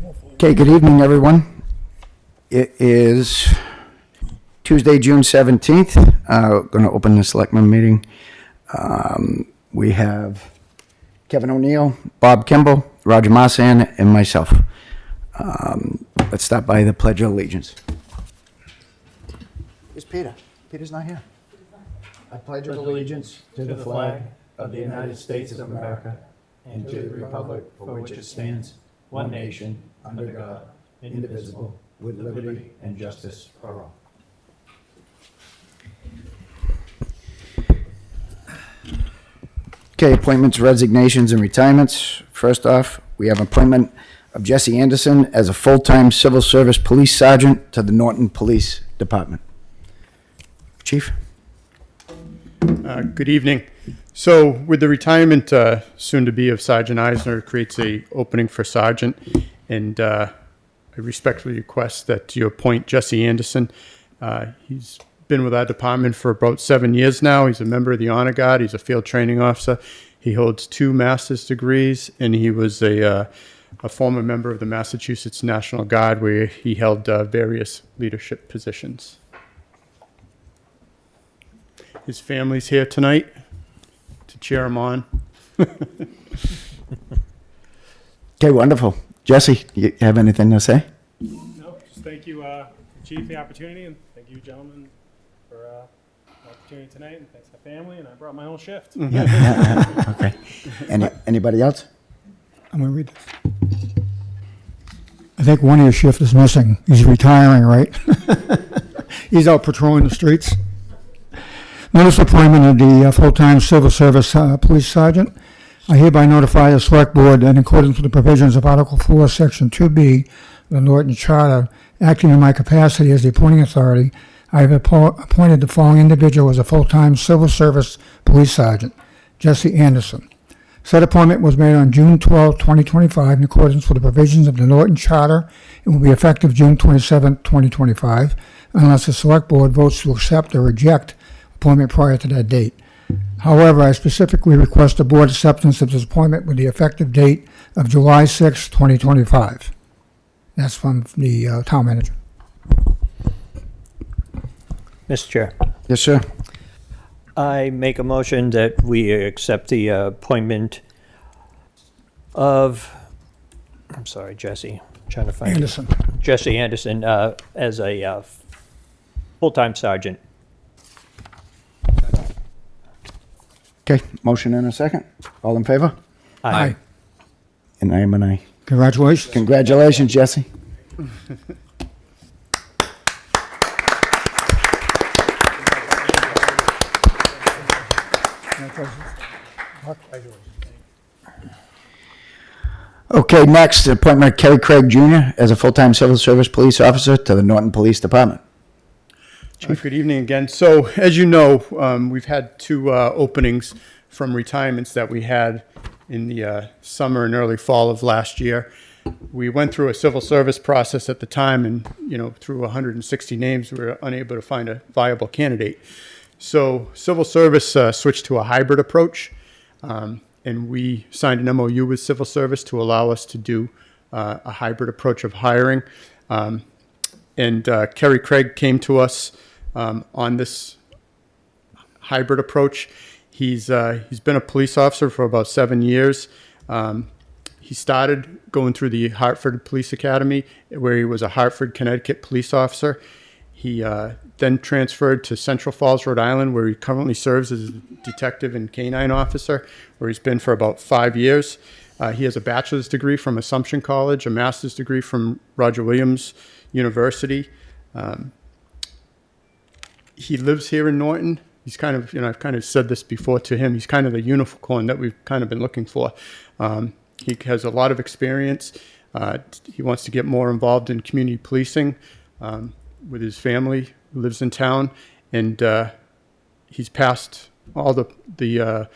Okay, good evening, everyone. It is Tuesday, June 17th. Going to open the selectmen meeting. We have Kevin O'Neill, Bob Kimball, Roger Marsan, and myself. Let's start by the Pledge of Allegiance. Where's Peter? Peter's not here. I pledge allegiance to the flag of the United States of America and to the republic for which it stands, one nation, under God, indivisible, with liberty and justice for all. Okay, appointments, resignations, and retirements. First off, we have appointment of Jesse Anderson as a full-time civil service police sergeant to the Norton Police Department. Chief? Good evening. So with the retirement soon to be of Sergeant Eisner, it creates a opening for sergeant, and I respectfully request that you appoint Jesse Anderson. He's been with our department for about 7 years now. He's a member of the Honor Guard. He's a field training officer. He holds 2 master's degrees, and he was a former member of the Massachusetts National Guard, where he held various leadership positions. His family's here tonight to cheer him on. Okay, wonderful. Jesse, you have anything to say? No, just thank you, Chief, for the opportunity, and thank you, gentlemen, for the opportunity tonight, and thanks to the family, and I brought my own shift. Okay. Anybody else? I'm going to read this. I think one of your shift is missing. He's retiring, right? He's out patrolling the streets. Notice appointment of the full-time civil service police sergeant. I hereby notify the select board that in accordance with the provisions of Article 4, Section 2B of the Norton Charter, acting in my capacity as the appointing authority, I have appointed the following individual as a full-time civil service police sergeant, Jesse Anderson. Said appointment was made on June 12, 2025, in accordance with the provisions of the Norton Charter and will be effective June 27, 2025, unless the select board votes to accept or reject appointment prior to that date. However, I specifically request the board acceptance of this appointment with the effective date of July 6, 2025. That's from the town manager. Mr. Chair, Yes, sir. I make a motion that we accept the appointment of, I'm sorry, Jesse, I'm trying to find it. Anderson. Jesse Anderson as a full-time sergeant. Okay, motion and a second. All in favor? Aye. And I am an aye. Congratulations. Congratulations, Jesse. Okay, next, appointment of Kerry Craig Jr. as a full-time civil service police officer to the Norton Police Department. Good evening again. So as you know, we've had 2 openings from retirements that we had in the summer and early fall of last year. We went through a civil service process at the time, and through 160 names, we were unable to find a viable candidate. So civil service switched to a hybrid approach, and we signed an MOU with civil service to allow us to do a hybrid approach of hiring. And Kerry Craig came to us on this hybrid approach. He's been a police officer for about 7 years. He started going through the Hartford Police Academy, where he was a Hartford, Connecticut police officer. He then transferred to Central Falls, Rhode Island, where he currently serves as a detective and canine officer, where he's been for about 5 years. He has a bachelor's degree from Assumption College, a master's degree from Roger Williams University. He lives here in Norton. He's kind of, I've kind of said this before to him, he's kind of the unicorn that we've kind of been looking for. He has a lot of experience. He wants to get more involved in community policing with his family who lives in town, and he's passed all the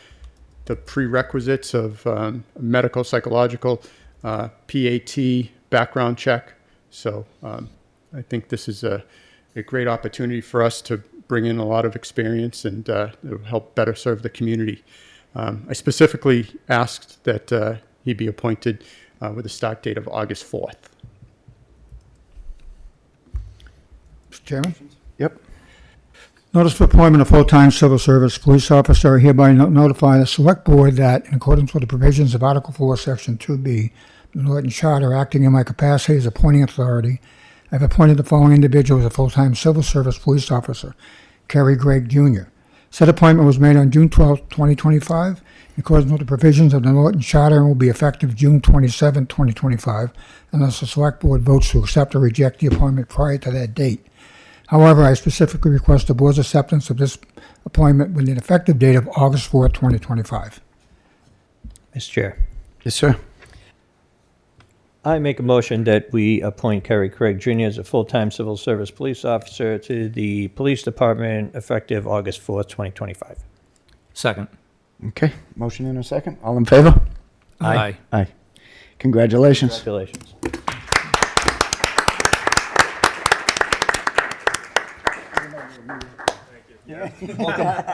prerequisites of medical, psychological, PAT, background check. So I think this is a great opportunity for us to bring in a lot of experience and it'll help better serve the community. I specifically asked that he be appointed with a start date of August 4th. Chairman? Yep. Notice of appointment of full-time civil service police officer. I hereby notify the select board that in accordance with the provisions of Article 4, Section 2B, the Norton Charter, acting in my capacity as appointing authority, I've appointed the following individual as a full-time civil service police officer: Kerry Gregg Jr. Said appointment was made on June 12, 2025, in accordance with the provisions of the Norton Charter, and will be effective June 27, 2025, unless the select board votes to accept or reject the appointment prior to that date. However, I specifically request the board's acceptance of this appointment with an effective date of August 4, 2025. Mr. Chair, Yes, sir. I make a motion that we appoint Kerry Craig Jr. as a full-time civil service police officer to the police department effective August 4th, 2025. Second. Okay, motion in a second. All in favor? Aye. Aye. Congratulations. Congratulations.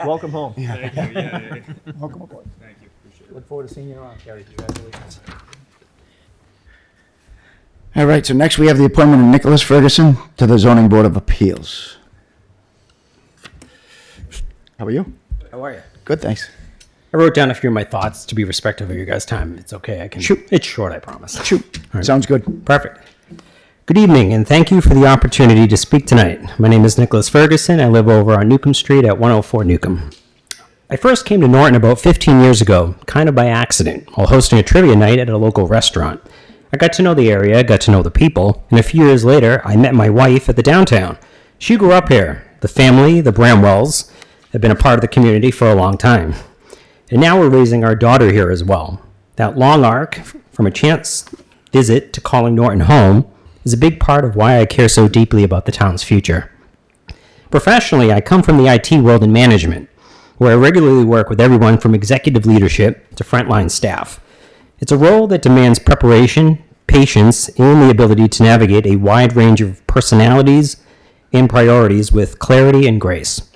Welcome home. Welcome aboard. Look forward to seeing you around, Kerry. Congratulations. All right, so next we have the appointment of Nicholas Ferguson to the Zoning Board of Appeals. How are you? How are you? Good, thanks. I wrote down a few of my thoughts to be respectful of your guys' time. It's okay. I can Shoot. It's short, I promise. Shoot. Sounds good. Perfect. Good evening, and thank you for the opportunity to speak tonight. My name is Nicholas Ferguson. I live over on Newcomb Street at 104 Newcomb. I first came to Norton about 15 years ago, kind of by accident, while hosting a trivia night at a local restaurant. I got to know the area, got to know the people, and a few years later, I met my wife at the downtown. She grew up here. The family, the Bramwells, have been a part of the community for a long time. And now we're raising our daughter here as well. That long arc, from a chance visit to calling Norton home, is a big part of why I care so deeply about the town's future. Professionally, I come from the IT world in management, where I regularly work with everyone from executive leadership to frontline staff. It's a role that demands preparation, patience, and the ability to navigate a wide range of personalities and priorities with clarity and grace.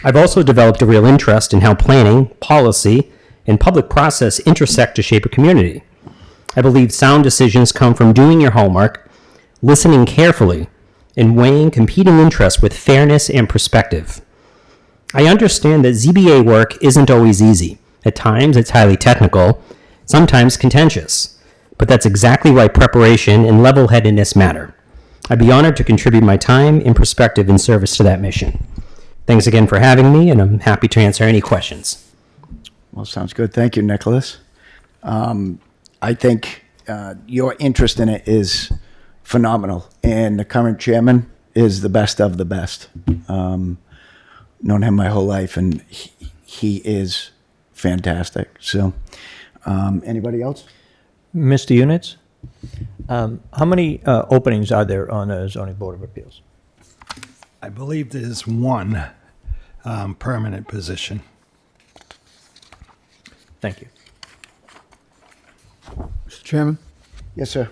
I've also developed a real interest in how planning, policy, and public process intersect to shape a community. I believe sound decisions come from doing your homework, listening carefully, and weighing competing interests with fairness and perspective. I understand that ZBA work isn't always easy. At times, it's highly technical, sometimes contentious. But that's exactly why preparation and level-headedness matter. I'd be honored to contribute my time and perspective in service to that mission. Thanks again for having me, and I'm happy to answer any questions. Well, sounds good. Thank you, Nicholas. I think your interest in it is phenomenal, and the current chairman is the best of the best. Known him my whole life, and he is fantastic. So, anybody else? Mr. Units, how many openings are there on the Zoning Board of Appeals? I believe there's one permanent position. Thank you. Mr. Chairman? Yes, sir.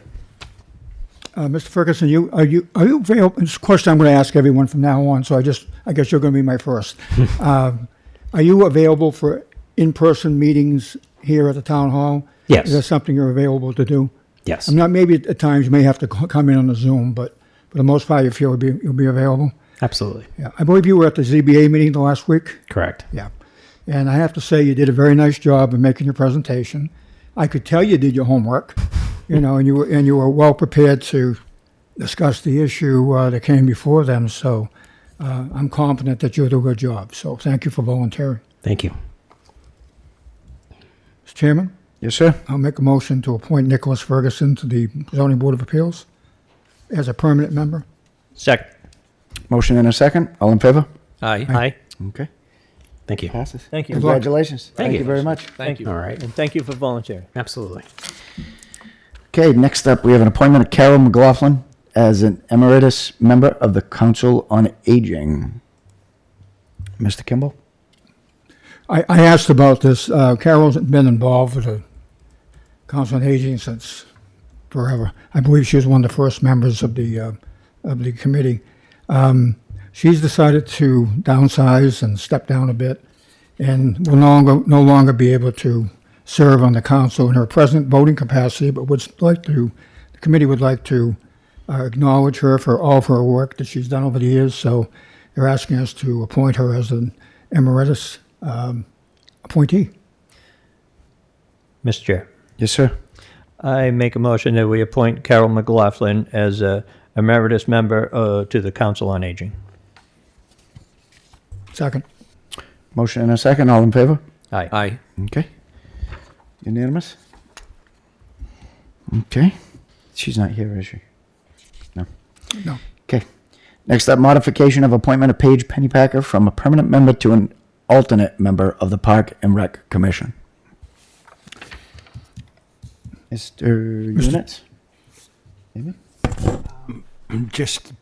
Mr. Ferguson, are you available? This is a question I'm going to ask everyone from now on, so I guess you're going to be my first. Are you available for in-person meetings here at the town hall? Yes. Is that something you're available to do? Yes. I'm not, maybe at times you may have to come in on the Zoom, but for the most part, you feel you'll be available? Absolutely. Yeah. I believe you were at the ZBA meeting the last week? Correct. Yeah. And I have to say, you did a very nice job in making your presentation. I could tell you did your homework, and you were well prepared to discuss the issue that came before them. So I'm confident that you'll do a good job. So thank you for volunteering. Thank you. Mr. Chairman, Yes, sir. I'll make a motion to appoint Nicholas Ferguson to the Zoning Board of Appeals as a permanent member. Second. Motion in a second. All in favor? Aye. Aye. Okay. Thank you. Passes. Thank you. Congratulations. Thank you. you very much. Thank you. All right. And thank you for volunteering. Absolutely. Okay, next up, we have an appointment of Carol McLaughlin as an emeritus member of the Council on Aging. Mr. Kimball? I asked about this. Carol's been involved with the Council on Aging since forever. I believe she was one of the first members of the committee. She's decided to downsize and step down a bit, and will no longer be able to serve on the council in her present voting capacity, but the committee would like to acknowledge her for all of her work that she's done over the years, so they're asking us to appoint her as an emeritus appointee. Mr. Chair, Yes, sir. I make a motion that we appoint Carol McLaughlin as a emeritus member to the Council on Aging. Second. Motion and a second. All in favor? Aye. Aye. Okay. Unanimous? Okay. She's not here, is she? No. No. Okay. Next up, modification of appointment of Paige Pennypacker from a permanent member to an alternate member of the Park and Rec Commission. Mr. Units? Maybe? Just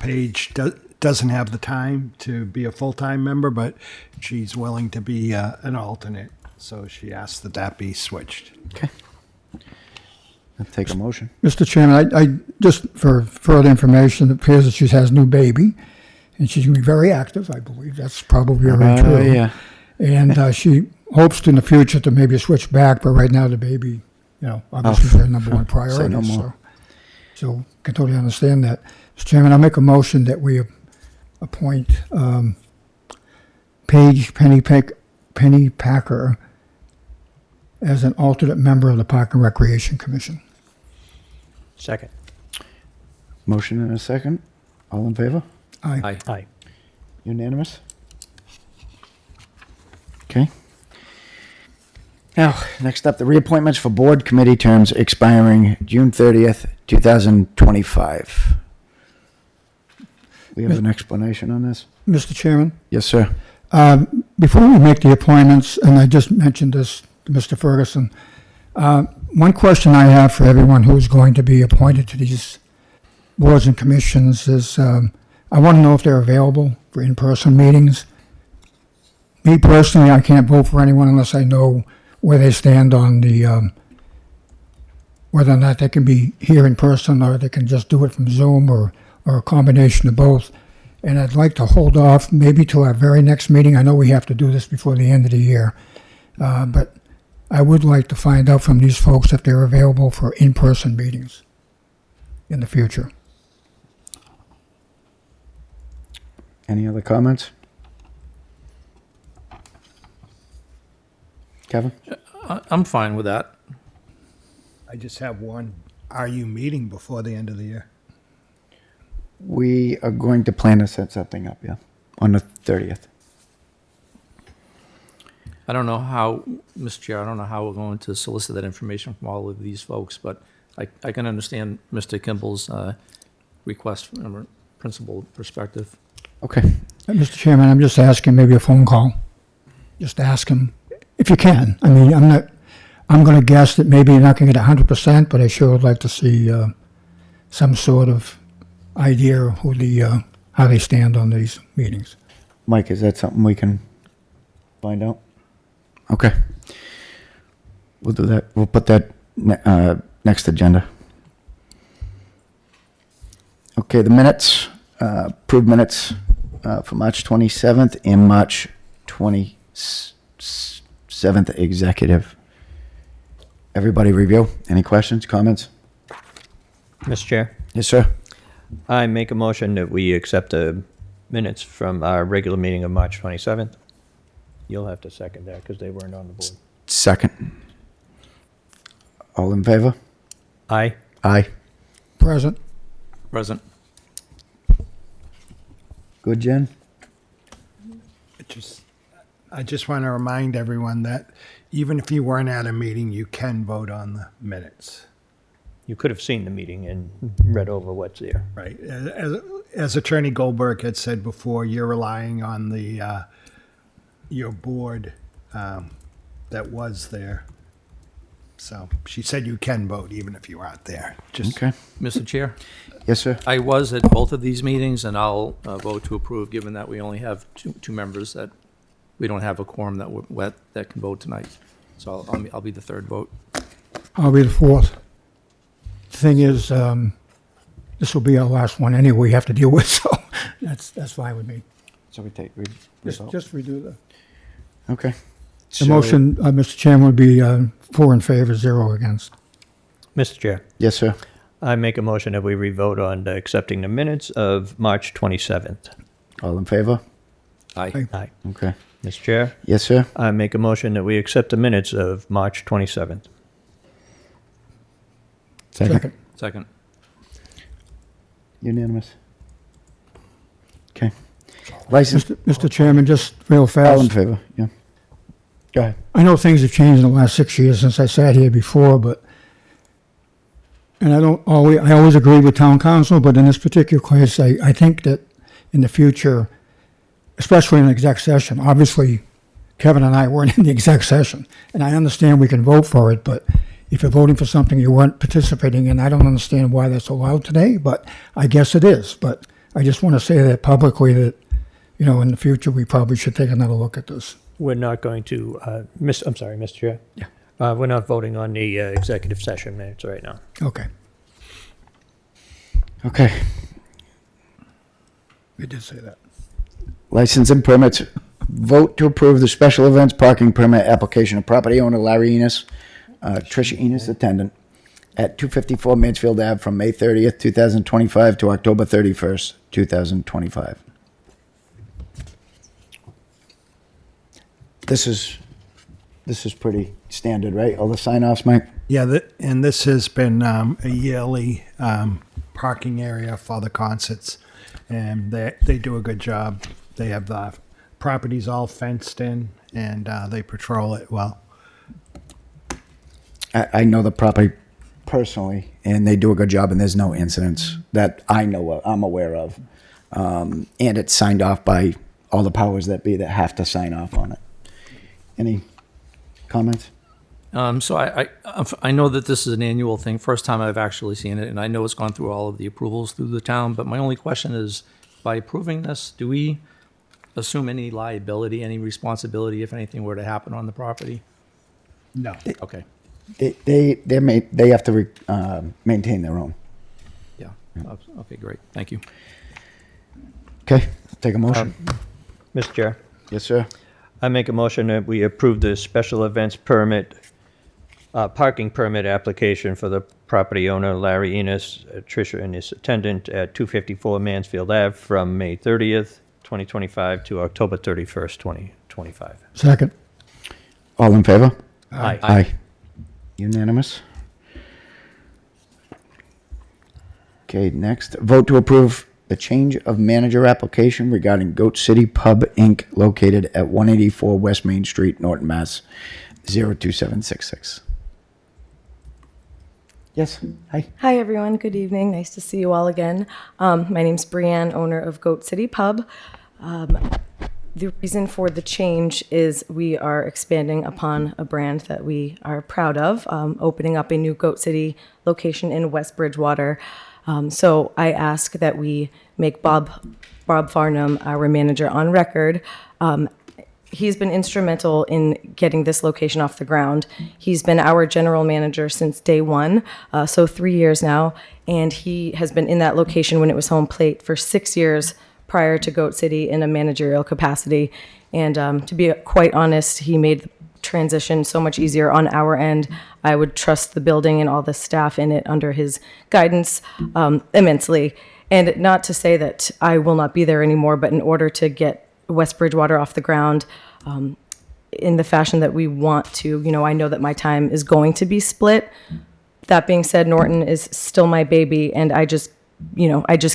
Paige doesn't have the time to be a full-time member, but she's willing to be an alternate. So she asked that that be switched. Okay. I'll take a motion. Mr. Chairman, I just for further information, it appears that she has a new baby, and she's going to be very active, I believe. That's probably very true. Yeah. And she hopes to in the future to maybe switch back, but right now the baby, obviously is their number one priority. Say no more. So can totally understand that. Mr. Chairman, I'll make a motion that we appoint Paige Pennypacker as an alternate member of the Park and Recreation Commission. Second. Motion and a second. All in favor? Aye. Aye. Aye. Unanimous? Okay. Now, next up, the reappointments for board committee terms expiring June 30th, 2025. We have an explanation on this? Mr. Chairman? Yes, sir. Before we make the appointments, and I just mentioned this to Mr. Ferguson, one question I have for everyone who's going to be appointed to these boards and commissions is I want to know if they're available for in-person meetings. Me personally, I can't vote for anyone unless I know where they stand on the whether or not they can be here in person or they can just do it from Zoom or a combination of both. And I'd like to hold off maybe till our very next meeting. I know we have to do this before the end of the year, but I would like to find out from these folks if they're available for in-person meetings in the future. Any other comments? Kevin? I'm fine with that. I just have one. Are you meeting before the end of the year? We are going to plan to set something up, yeah, on the 30th. I don't know how, Mr. Chair, I don't know how we're going to solicit that information from all of these folks, but I can understand Mr. Kimball's request from a principal perspective. Okay. Mr. Chairman, I'm just asking maybe a phone call. Just ask him if you can. I mean, I'm going to guess that maybe you're not going to get 100%, but I sure would like to see some sort of idea of who how they stand on these meetings. Mike, is that something we can find out? Okay. We'll do that. We'll put that next agenda. Okay, the minutes, approved minutes for March 27th and March 27th executive. Everybody review. Any questions, comments? Mr. Chair, Yes, sir. I make a motion that we accept the minutes from our regular meeting of March 27th. You'll have to second that because they weren't on the board. Second. All in favor? Aye. Aye. Present. Present. Good, Jen? I just want to remind everyone that even if you weren't at a meeting, you can vote on the minutes. You could have seen the meeting and read over what's there. Right. As Attorney Goldberg had said before, you're relying on the your board that was there. So she said you can vote even if you aren't there. Just Okay. Mr. Chair, Yes, sir. I was at both of these meetings, and I'll vote to approve, given that we only have two members that we don't have a quorum that can vote tonight. So I'll be the third vote. I'll be the fourth. The thing is, this will be our last one anyway we have to deal with, so that's fine with me. So we take Just redo the Okay. The motion, Mr. Chairman, would be 4 in favor, 0 against. Mr. Chair, Yes, sir. I make a motion that we revote on accepting the minutes of March 27th. All in favor? Aye. Aye. Okay. Mr. Chair, Yes, sir? I make a motion that we accept the minutes of March 27th. Second. Second. Unanimous. Okay. License, Mr. Chairman, just real all in fast. favor? Yeah. Go ahead. I know things have changed in the last 6 years since I sat here before, but, and I always agree with town council, but in this particular case, I think that in the future, especially in exec session, obviously Kevin and I weren't in the exec session, and I understand we can vote for it, but if you're voting for something you weren't participating in, I don't understand why that's allowed today, but I guess it is. But I just want to say that publicly that, in the future, we probably should take another look at this. We're not going to, I'm sorry, Mr. Chair. Yeah. We're not voting on the executive session minutes right now. Okay. Okay. We did say that. License and permits. Vote to approve the special events parking permit application of property owner Larry Enos, Tricia Enos, attendant, at 254 Mansfield Ave from May 30th, 2025 to October 31st, 2025. This is pretty standard, right? All the sign-offs, Mike? Yeah, and this has been a yearly parking area for the concerts, and they do a good job. They have the properties all fenced in, and they patrol it well. I know the property personally, and they do a good job, and there's no incidents that I know of, I'm aware of. And it's signed off by all the powers that be that have to sign off on it. Any comments? So I know that this is an annual thing, first time I've actually seen it, and I know it's gone through all of the approvals through the town, but my only question is, by approving this, do we assume any liability, any responsibility if anything were to happen on the property? No. Okay, They have to maintain their own. yeah, okay, great, thank you. Okay, take a motion. Mr. Chair, Yes, sir. I make a motion that we approve the special events permit, parking permit application for the property owner Larry Enos, Tricia Enos, attendant, at 254 Mansfield Ave from May 30th, 2025 to October 31st, 2025. Second. All in favor? Aye. Aye. Unanimous. Okay, next, vote to approve the change of manager application regarding Goat City Pub, Inc., located at 184 West Main Street, Norton, Mass. 02766. Yes, hi. Hi, everyone. Good evening. Nice to see you all again. My name's Brianne, owner of Goat City Pub. The reason for the change is we are expanding upon a brand that we are proud of, opening up a new Goat City location in West Bridgewater. So I ask that we make Bob Farnham our manager on record. He's been instrumental in getting this location off the ground. He's been our general manager since day one, so 3 years now, and he has been in that location when it was home plate for 6 years prior to Goat City in a managerial capacity. And to be quite honest, he made the transition so much easier on our end. I would trust the building and all the staff in it under his guidance immensely. And not to say that I will not be there anymore, but in order to get West Bridgewater off the ground in the fashion that we want to, I know that my time is going to be split. That being said, Norton is still my baby, and I just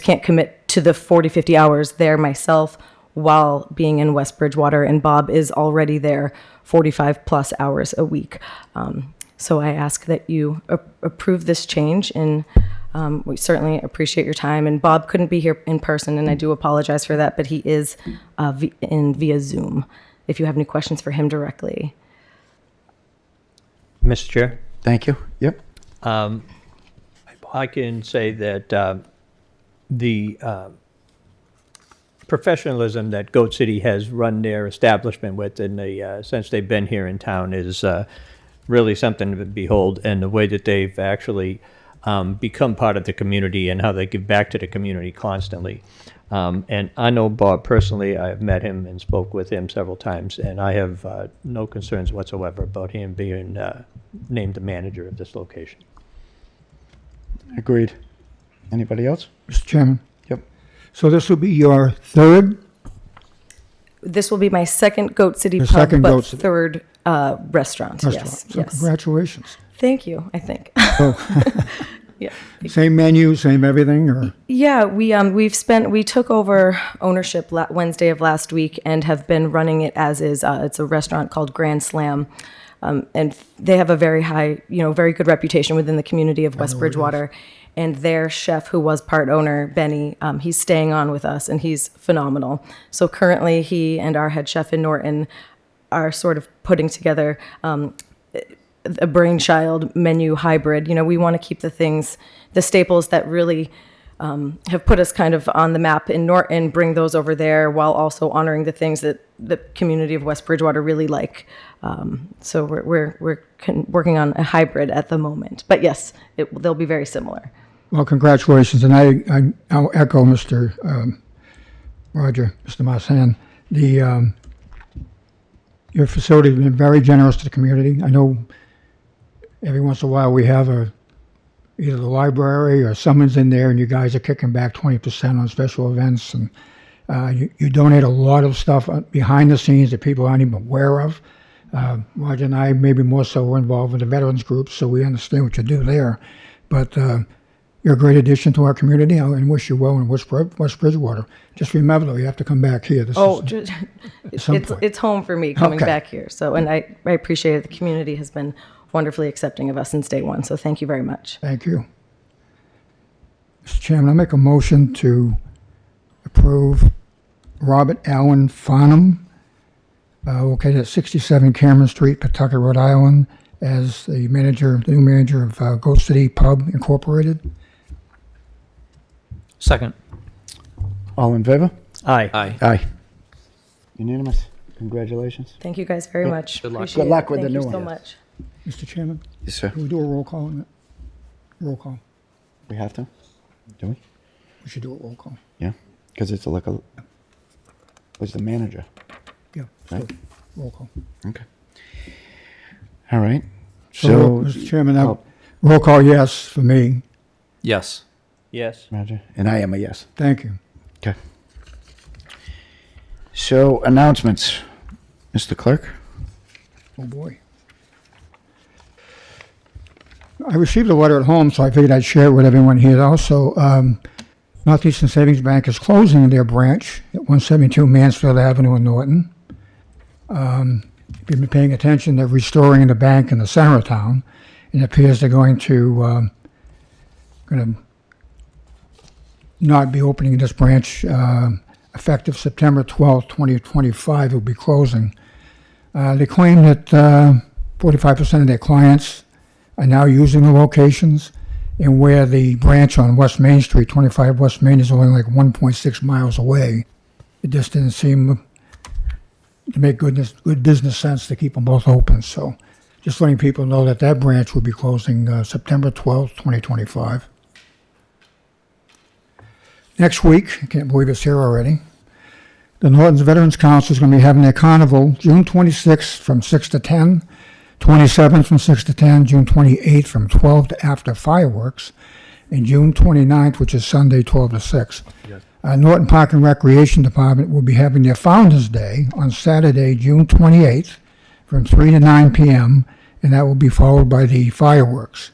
can't commit to the 40, 50 hours there myself while being in West Bridgewater, and Bob is already there 45 plus hours a week. So I ask that you approve this change, and we certainly appreciate your time. And Bob couldn't be here in person, and I do apologize for that, but he is via Zoom, if you have any questions for him directly. Mr. Chair? Thank you. Yep. I can say that the professionalism that Goat City has run their establishment with, and since they've been here in town, is really something to behold. And the way that they've actually become part of the community and how they give back to the community constantly. And I know Bob personally. I have met him and spoke with him several times, and I have no concerns whatsoever about him being named the manager of this location. Agreed. Anybody else? Mr. Chairman? Yep. So this will be your third? This will be my second Goat City Your Pub, second but Goat City. third restaurant. restaurant. Yes, So yes. congratulations. Thank you, I think. So, Yeah. same menu, same everything, or? Yeah, we took over ownership Wednesday of last week and have been running it as is. It's a restaurant called Grand Slam, and they have a very high, very good reputation within the community of West Bridgewater. And their chef, who was part owner, Benny, he's staying on with us, and he's phenomenal. So currently, he and our head chef in Norton are sort of putting together a brainchild menu hybrid. We want to keep the staples that really have put us kind of on the map in Norton, bring those over there while also honoring the things that the community of West Bridgewater really like. So we're working on a hybrid at the moment. But yes, they'll be very similar. Well, congratulations, and I'll echo Mr. Roger, Mr. Marsan. Your facility has been very generous to the community. I know every once in a while we have either the library or someone's in there, and you guys are kicking back 20% on special events, and you donate a lot of stuff behind the scenes that people aren't even aware of. Roger and I, maybe more so, we're involved with the veterans group, so we understand what you do there. But you're a great addition to our community, and wish you well in West Bridgewater. Just remember, though, you have to come back here. It's home for me coming Okay. back here. So, and I appreciate it. The community has been wonderfully accepting of us since day one. So thank you very much. Thank you. Mr. Chairman, I make a motion to approve Robert Allen Farnham, located at 67 Cameron Street, Pawtucket, Rhode Island, as the new manager of Goat City Pub Incorporated. Second. All in favor? Aye. Aye. Aye. Unanimous. Congratulations. Thank you guys very much. Good luck. Appreciate Good luck it. with the Thank new you so one. much. Mr. Chairman, Yes, sir. can we do a roll call on that? Roll call. We have to? Do we? We should do a roll call. Yeah. Because it's was the manager. Yeah. So, Right. roll call. Okay. All right. So, Mr. Chairman, Oh. roll call yes for me. Yes. Yes. Roger. And I am a yes. Thank you. Okay. So announcements, Mr. Clerk. Oh, boy. I received a letter at home, so I figured I'd share it with everyone here also. Northeastern Savings Bank is closing their branch at 172 Mansfield Avenue in Norton. If you've been paying attention, they're restoring the bank in the center of town, and it appears they're going to not be opening this branch effective September 12th, 2025. It will be closing. They claim that 45% of their clients are now using the locations, and where the branch on West Main Street, 25 West Main, is only like 1.6 miles away. It just didn't seem to make good business sense to keep them both open. So just letting people know that that branch will be closing September 12th, 2025. Next week, I can't believe it's here already, the Norton's Veterans Council is going to be having their carnival June 26th from 6 to 10, 27th from 6 to 10, June 28th from 12 to after fireworks, and June 29th, which is Sunday, 12 to 6. Norton Park and Recreation Department will be having their Founders Day on Saturday, June 28th from 3 to 9 p.m., and that will be followed by the fireworks.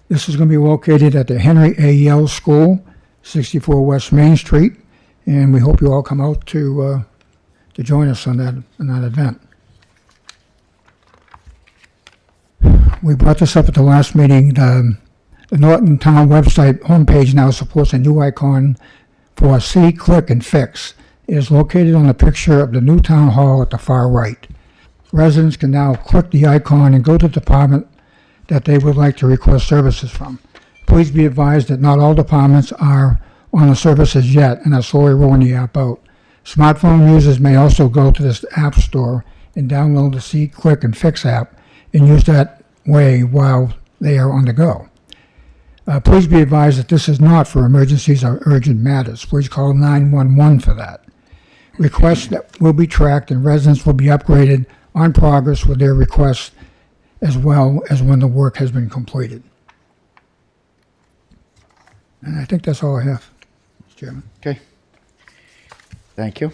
This is going to be located at the Henry A. Yell School, 64 West Main Street, and we hope you all come out to join us on that event. We brought this up at the last meeting. The Norton Town website homepage now supports a new icon for See, Click, and Fix. It is located on the picture of the new town hall at the far right. Residents can now click the icon and go to the department that they would like to request services from. Please be advised that not all departments are on the services yet and are slowly rolling the app out. Smartphone users may also go to this app store and download the See, Click, and Fix app and use that way while they are on the go. Please be advised that this is not for emergencies or urgent matters. Please call 911 for that. Requests that will be tracked and residents will be upgraded on progress with their requests as well as when the work has been completed. And I think that's all I have, Mr. Chairman. Okay. Thank you.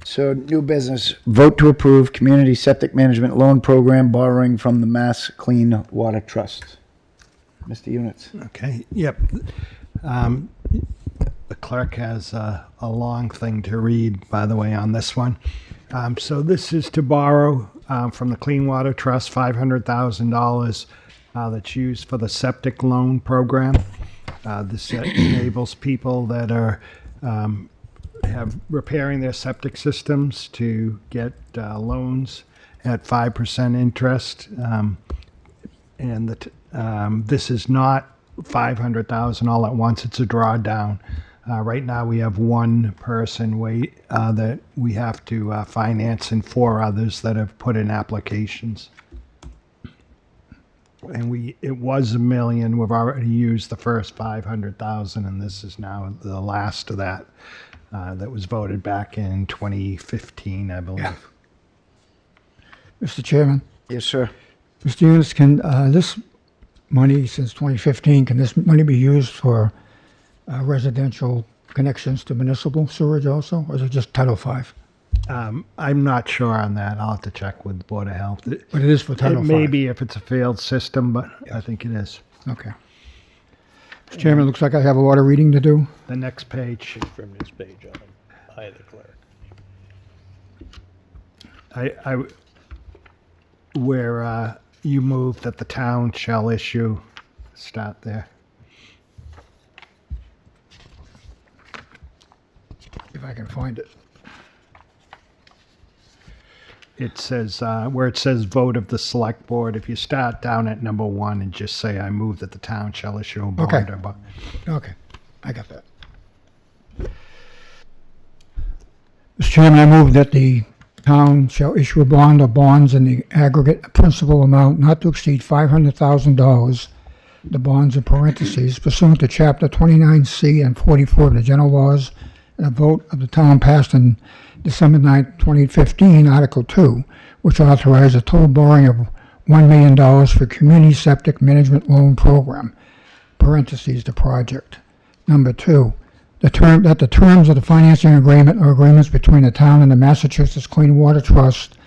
So new business, vote to approve Community Septic Management Loan Program borrowing from the Mass Clean Water Trust. Mr. Units. Okay, yep. The clerk has a long thing to read, by the way, on this one. So this is to borrow from the Clean Water Trust, $500,000 that's used for the septic loan program. This enables people that are have repairing their septic systems to get loans at 5% interest. This is not 500,000 all at once. It's a drawdown. Right now, we have one person that we have to finance, and 4 others that have put in applications. And it was $1 million. We've already used the first 500,000, and this is now the last of that. That was voted back in 2015, I believe. Yeah. Mr. Chairman, Yes, sir. Mr. Yunus, can this money, since 2015, can this money be used for residential connections to municipal sewage also, or is it just Title V? I'm not sure on that. I'll have to check with the Board of Health. But it is for Title It V? may be if it's a failed system, but I think it is. Okay. Mr. Chairman, looks like I have a lot of reading to do. The next page. From this page on, by the clerk. Where you move that the town shall issue, start there. If I can find it. It says, where it says vote of the select board, if you start down at number 1 and just say, I move that the town shall issue a bond. Okay. or bond. Okay, I got that. Mr. Chairman, I move that the town shall issue a bond or bonds in the aggregate principal amount not to exceed $500,000. The bonds in parentheses pursuant to Chapter 29C and 44 of the general laws, and a vote of the town passed on December 9, 2015, Article 2, which authorized a total borrowing of $1 million for Community Septic Management Loan Program, parentheses, the project. Number 2, the terms of the financing agreement or agreements between the town and the Massachusetts Clean Water Trust,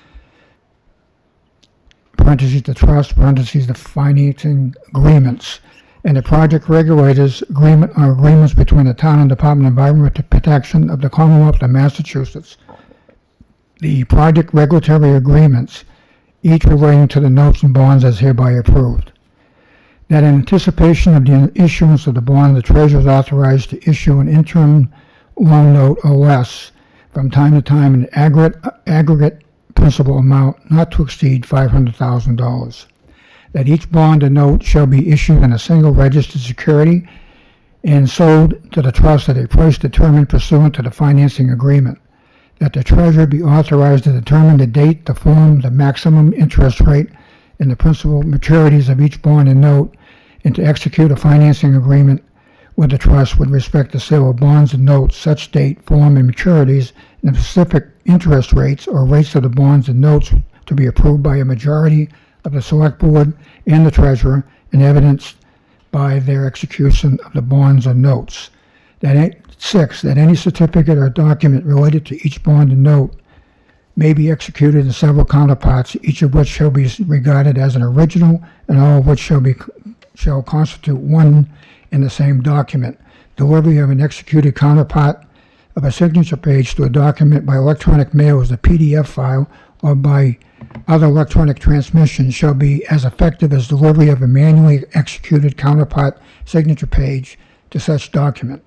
parentheses, the trust, parentheses, the financing agreements, and the project regulators agreement or agreements between the town and Department of Environmental Protection of the Commonwealth of Massachusetts. The project regulatory agreements, each relating to the notes and bonds as hereby approved. That in anticipation of the issuance of the bond, the treasurer is authorized to issue an interim loan note or less from time to time in aggregate principal amount not to exceed $500,000. That each bond or note shall be issued in a single registered security and sold to the trust at a price determined pursuant to the financing agreement. That the treasurer be authorized to determine the date, the form, the maximum interest rate, and the principal maturities of each bond and note, and to execute a financing agreement with the trust with respect to sale of bonds and notes, such date, form, and maturities, and the specific interest rates or rates of the bonds and notes to be approved by a majority of the select board and the treasurer, and evidenced by their execution of the bonds or notes. 6, that any certificate or document related to each bond and note may be executed in several counterparts, each of which shall be regarded as an original, and all of which shall constitute one and the same document. Delivery of an executed counterpart of a signature page to a document by electronic mail as a PDF file or by other electronic transmission shall be as effective as delivery of a manually executed counterpart signature page to such document.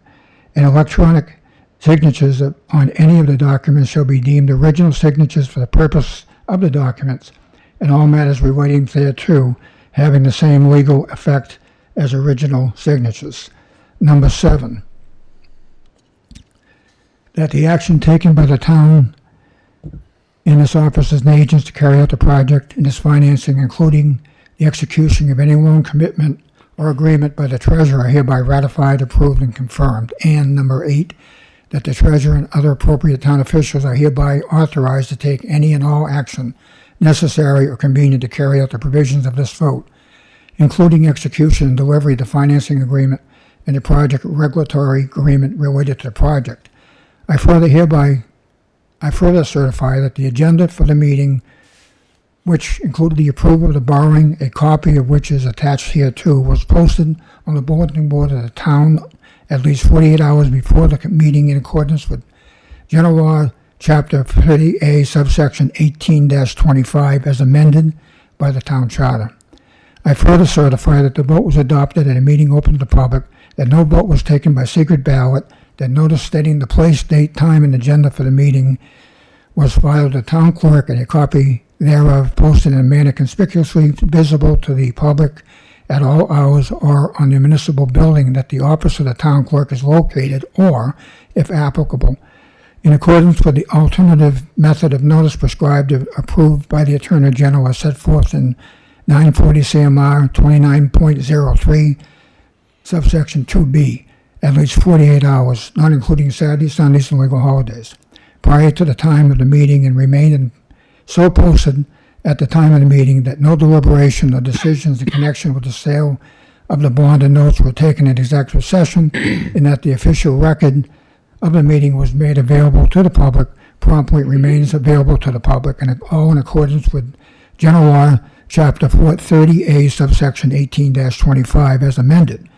And electronic signatures on any of the documents shall be deemed original signatures for the purpose of the documents, and all matters relating thereto having the same legal effect as original signatures. Number 7, that the action taken by the town in its officers and agents to carry out the project and its financing, including the execution of any loan commitment or agreement by the treasurer, are hereby ratified, approved, and confirmed. And number 8, that the treasurer and other appropriate town officials are hereby authorized to take any and all action necessary or convenient to carry out the provisions of this vote, including execution and delivery of the financing agreement and the project regulatory agreement related to the project. I further certify that the agenda for the meeting, which included the approval of the borrowing, a copy of which is attached hereto, was posted on the bulletin board of the town at least 48 hours before the meeting in accordance with General Law, Chapter 30A, subsection 18-25, as amended by the town charter. I further certify that the vote was adopted at a meeting open to the public, that no vote was taken by secret ballot, that notice stating the place, date, time, and agenda for the meeting was filed to the town clerk, and a copy thereof posted in a manner conspicuously visible to the public at all hours or on the municipal building that the office of the town clerk is located, or, if applicable, in accordance with the alternative method of notice prescribed or approved by the Attorney General as set forth in 940 CMR 29.03, subsection 2B, at least 48 hours, not including Saturdays, Sundays, and legal holidays, prior to the time of the meeting, and remain so posted at the time of the meeting that no deliberation or decisions in connection with the sale of the bond and notes were taken in executive session, and that the official record of the meeting was made available to the public, promptly remains available to the public, and all in accordance with General Law, Chapter 30A, subsection 18-25, as amended.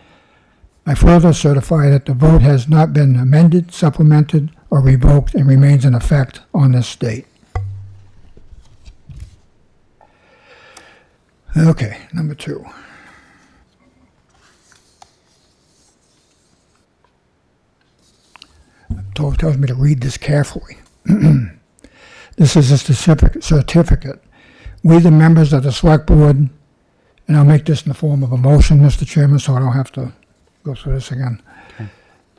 I further certify that the vote has not been amended, supplemented, or revoked, and remains in effect on this date. Okay, number 2. Tells me to read this carefully. This is a certificate. We, the members of the Select Board, and I'll make this in the form of a motion, Mr. Chairman, so I don't have to go through this again.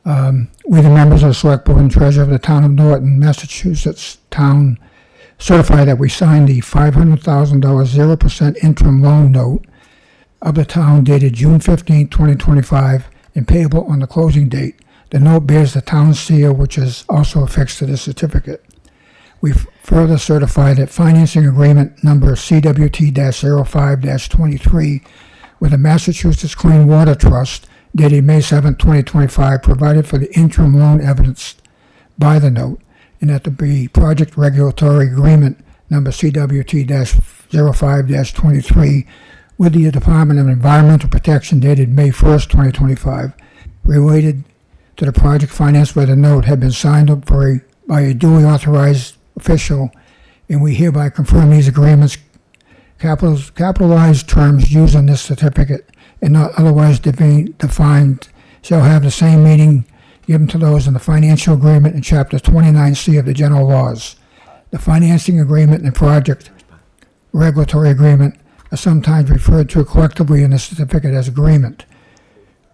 We, the members of the Select Board and Treasurer of the Town of Norton, Massachusetts Town, certify that we signed the $500,000 0% interim loan note of the town dated June 15, 2025, and payable on the closing date. The note bears the town seal, which is also affixed to the certificate. We further certify that financing agreement number CWT-05-23 with the Massachusetts Clean Water Trust dated May 7, 2025, provided for the interim loan evidenced by the note, and that the project regulatory agreement number CWT-05-23 with the Department of Environmental Protection dated May 1st, 2025, related to the project financed by the note had been signed up by a duly authorized official, and we hereby confirm these agreements, capitalized terms used in this certificate and not otherwise defined, shall have the same meaning given to those in the financial agreement in Chapter 29C of the general laws. The financing agreement and project regulatory agreement are sometimes referred to collectively in the certificate as agreement.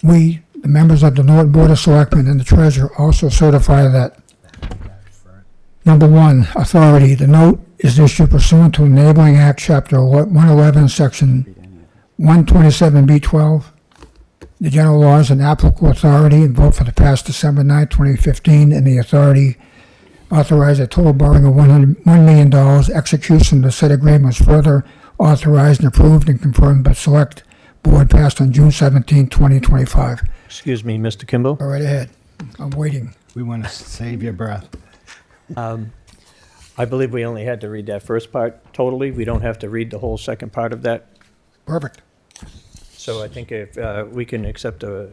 We, the members of the Norton Board of Selectmen and the Treasurer, also certify that number 1, authority. The note is issued pursuant to Enabling Act, Chapter 111, Section 127B12, the general laws and applicable authority, and vote for the past December 9, 2015, and the authority authorized a total borrowing of $1 million. Execution of the said agreement was further authorized and approved and confirmed by Select Board, passed on June 17, 2025. Excuse me, Mr. Kimball. Go right ahead. I'm waiting. We want to save your breath. I believe we only had to read that first part totally. We don't have to read the whole second part of that. Perfect. So I think if we can accept the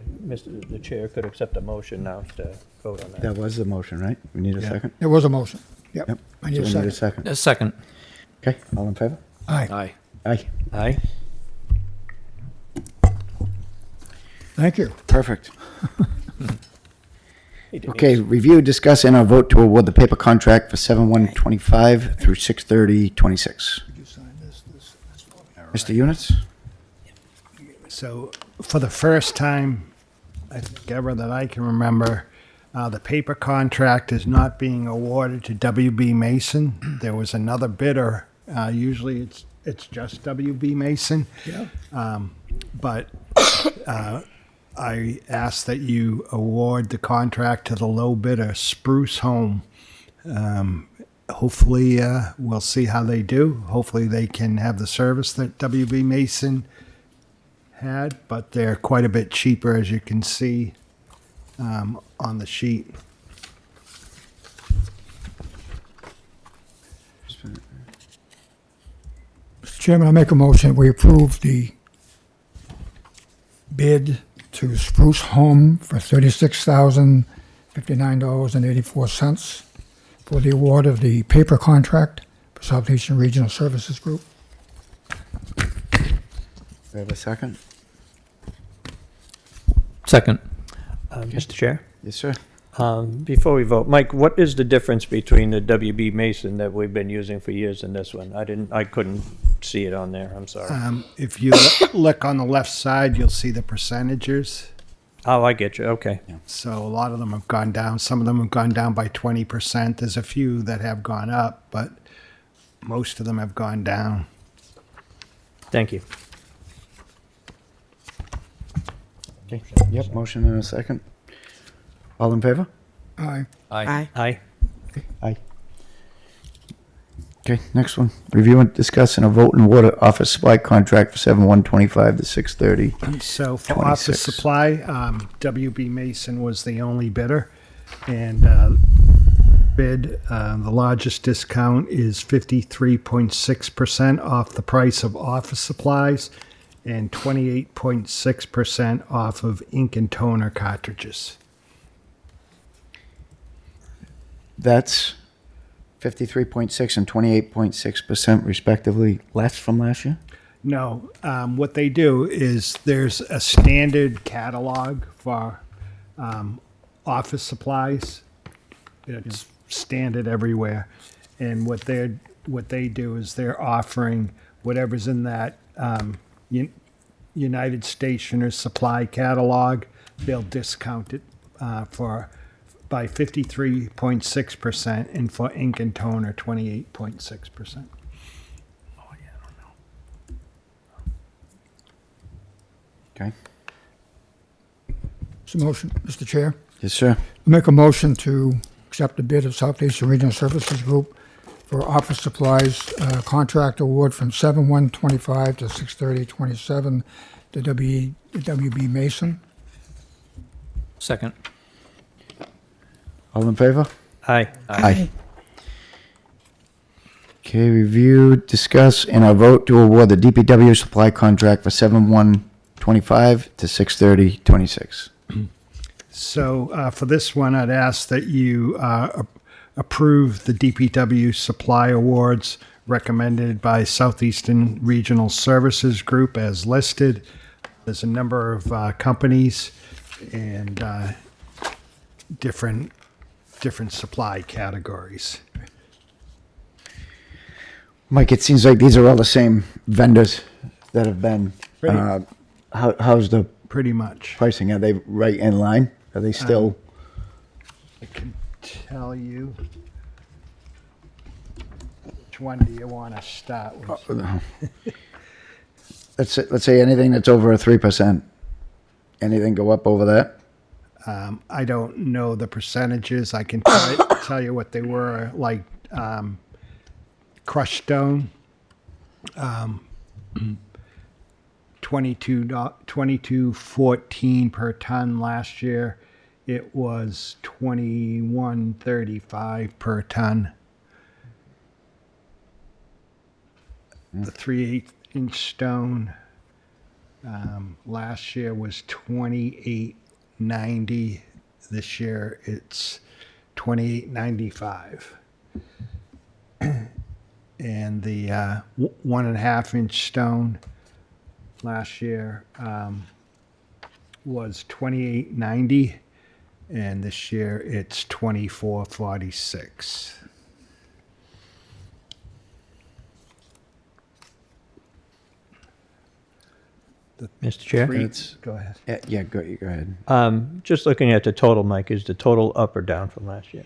chair could accept a motion now to vote on that. That was the motion, right? We need a second? There was a motion. Yep. Yep. I need a So we need a second. second. Second. Okay, all in favor? Aye. Aye. Aye. Aye. Thank you. Perfect. Okay, review, discuss, and a vote to award the paper contract for 7/1/25 through 6/30/26. Mr. Units? So for the first time, I think ever that I can remember, the paper contract is not being awarded to WB Mason. There was another bidder. Usually it's just WB Mason. Yeah. But I ask that you award the contract to the low bidder, Spruce Home. Hopefully, we'll see how they do. Hopefully they can have the service that WB Mason had, but they're quite a bit cheaper, as you can see on the sheet. Mr. Chairman, I make a motion, we approve the bid to Spruce Home for $36,059.84 for the award of the paper contract for Southeastern Regional Services Group. Do I have a second? Second. Mr. Chair? Yes, sir. Before we vote, Mike, what is the difference between the WB Mason that we've been using for years and this one? I couldn't see it on there, I'm sorry. If you look on the left side, you'll see the percentages. Oh, I get you, okay. So a lot of them have gone down. Some of them have gone down by 20%. There's a few that have gone up, but most of them have gone down. Thank you. Okay. Yep, motion and a second. All in favor? Aye. Aye. Aye. Aye. Okay, next one. Review and discuss and a vote and water office supply contract for 7/125 to 6/30. So for 26. office supply, WB Mason was the only bidder. And the largest discount is 53.6% off the price of office supplies and 28.6% off of ink and toner cartridges. That's 53.6 and 28.6% respectively less from last year? No, what they do is there's a standard catalog for office supplies. It's standard everywhere, and what they do is they're offering whatever's in that United Stationers supply catalog. They'll discount it by 53.6%, and for ink and toner 28.6%. Okay. So motion, Mr. Chair. Yes, sir. I make a motion to accept the bid of Southeastern Regional Services Group for office supplies contract award from 7/125 to 6/30/27 to WB Mason. Second. All in favor? Aye. Aye. Okay, review, discuss, and a vote to award the DPW supply contract for 7/125 to 6/30/26. So for this one, I'd ask that you approve the DPW supply awards recommended by Southeastern Regional Services Group as listed. There's a number of companies and different supply categories. Mike, it seems like these are all the same vendors that have been, how's the Pretty much. pricing? Are they right in line? Are they still? I can tell you. Which one do you want to start with? Let's say anything that's over a 3%. Anything go up over that? I don't know the percentages. I can tell you what they were, like crushed stone, 22.14 per ton last year. It was 21.35 per ton. The 3/8-inch stone last year was 28.90. This year it's 28.95. And the 1.5-inch stone last year was 28.90, and this year it's 24.46. Mr. Chair? It's, Go ahead. yeah, go ahead. Just looking at the total, Mike, is the total up or down from last year?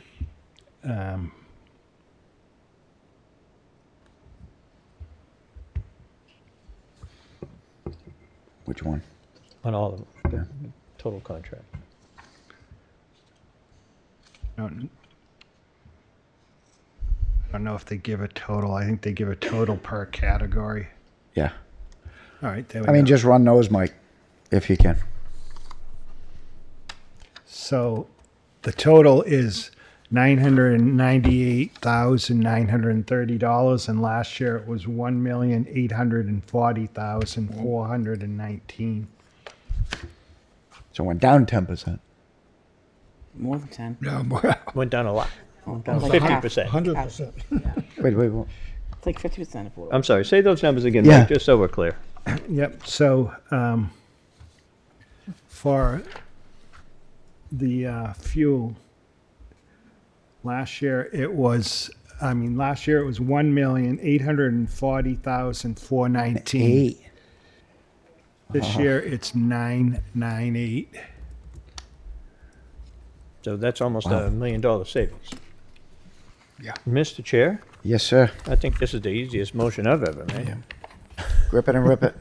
Which one? On all of them, the total contract. I don't know if they give a total. I think they give a total per category. Yeah. All right, there we I mean, go. just run those, Mike. if you can. So the total is $998,930, and last year it was $1,840,419. So it went down 10%. More than 10. Yeah, boy, Went down a lot, Down like half. 50%. 100%. Wait. It's like 50% of what. I'm sorry, say those numbers again, Yeah. Mike, just so we're clear. Yep, so for the fuel, last year it was 1,840,419. This year it's 998. So that's almost $1 million savings. Yeah. Mr. Chair, Yes, sir. I think this is the easiest motion I've ever made. Grip it and rip it.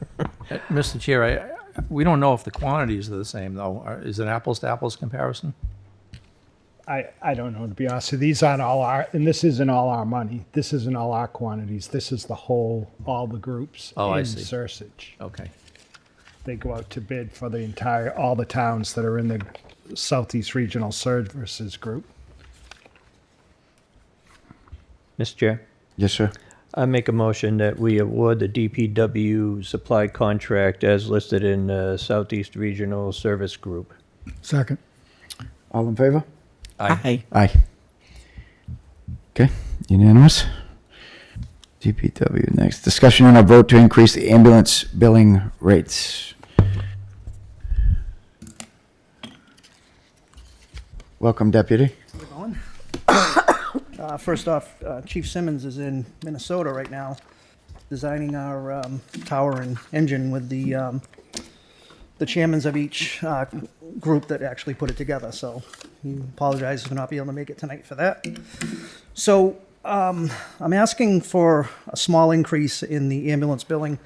Mr. Chair, we don't know if the quantities are the same, though. Is it apples to apples comparison? I don't know, to be honest with you. These aren't all our, and this isn't all our money. This isn't all our quantities. This is the whole, all the groups Oh, I in see. Sursage. Okay. They go out to bid for the entire, all the towns that are in the Southeast Regional Services Group. Mr. Chair, Yes, sir. I make a motion that we award the DPW supply contract as listed in Southeast Regional Service Group. Second. All in favor? Aye. Aye. Okay, unanimous. DPW next. Discussion on a vote to increase the ambulance billing rates. Welcome, Deputy. First off, Chief Simmons is in Minnesota right now, designing our tower and engine with the chairmans of each group that actually put it together. So he apologizes for not being able to make it tonight for that. So I'm asking for a small increase in the ambulance billing.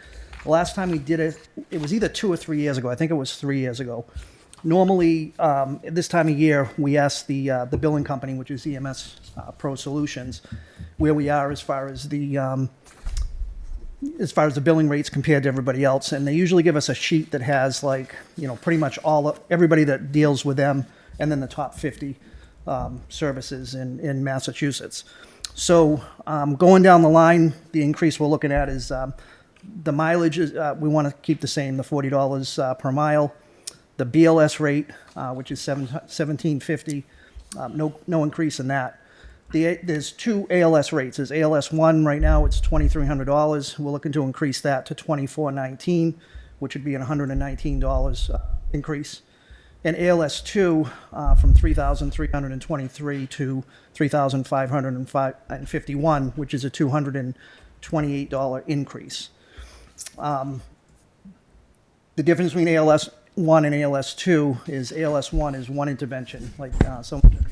The last time we did it, it was either 2 or 3 years ago. I think it was 3 years ago. Normally, at this time of year, we ask the billing company, which is EMS Pro Solutions, where we are as far as the billing rates compared to everybody else, and they usually give us a sheet that has pretty much everybody that deals with them, and then the top 50 services in Massachusetts. So going down the line, the increase we're looking at is the mileage is we want to keep the same, the $40 per mile. The BLS rate, which is $17.50, no increase in that. There's 2 ALS rates. There's ALS 1 right now, it's $2,300. We're looking to increase that to $24.19, which would be an $119 increase. And ALS 2 from $3,323 to $3,551, which is a $228 increase. The difference between ALS 1 and ALS 2 is ALS 1 is one intervention, like someone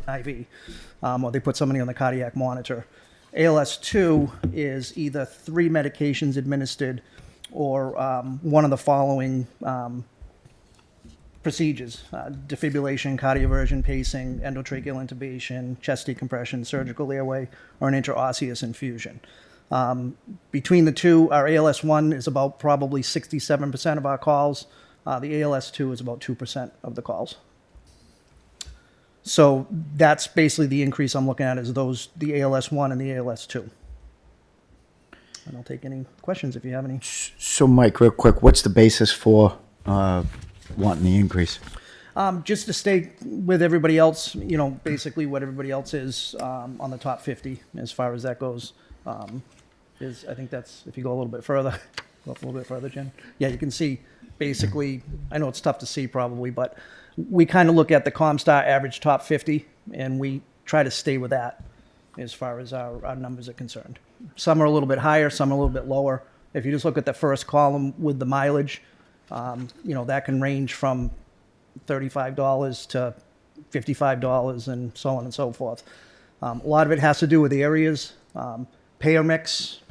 IV, or they put somebody on the cardiac monitor. ALS 2 is either 3 medications administered or one of the following procedures: defibrillation, cardioversion, pacing, endotracheal intubation, chest decompression, surgical airway, or an intraosseous infusion. Between the two, our ALS 1 is about probably 67% of our calls. The ALS 2 is about 2% of the calls. So that's basically the increase I'm looking at, is the ALS 1 and the ALS 2. And I'll take any questions if you have any. So, Mike, real quick, what's the basis for wanting the increase? Just to stay with everybody else, basically what everybody else is on the top 50 as far as that goes. I think that's, if you go a little bit further, Jen. Yeah, you can see basically, I know it's tough to see probably, but we kind of look at the Comstar average top 50 and we try to stay with that as far as our numbers are concerned. Some are a little bit higher, some are a little bit lower. If you just look at the first column with the mileage, that can range from $35 to $55 and so on and so forth. A lot of it has to do with the areas. Payer mix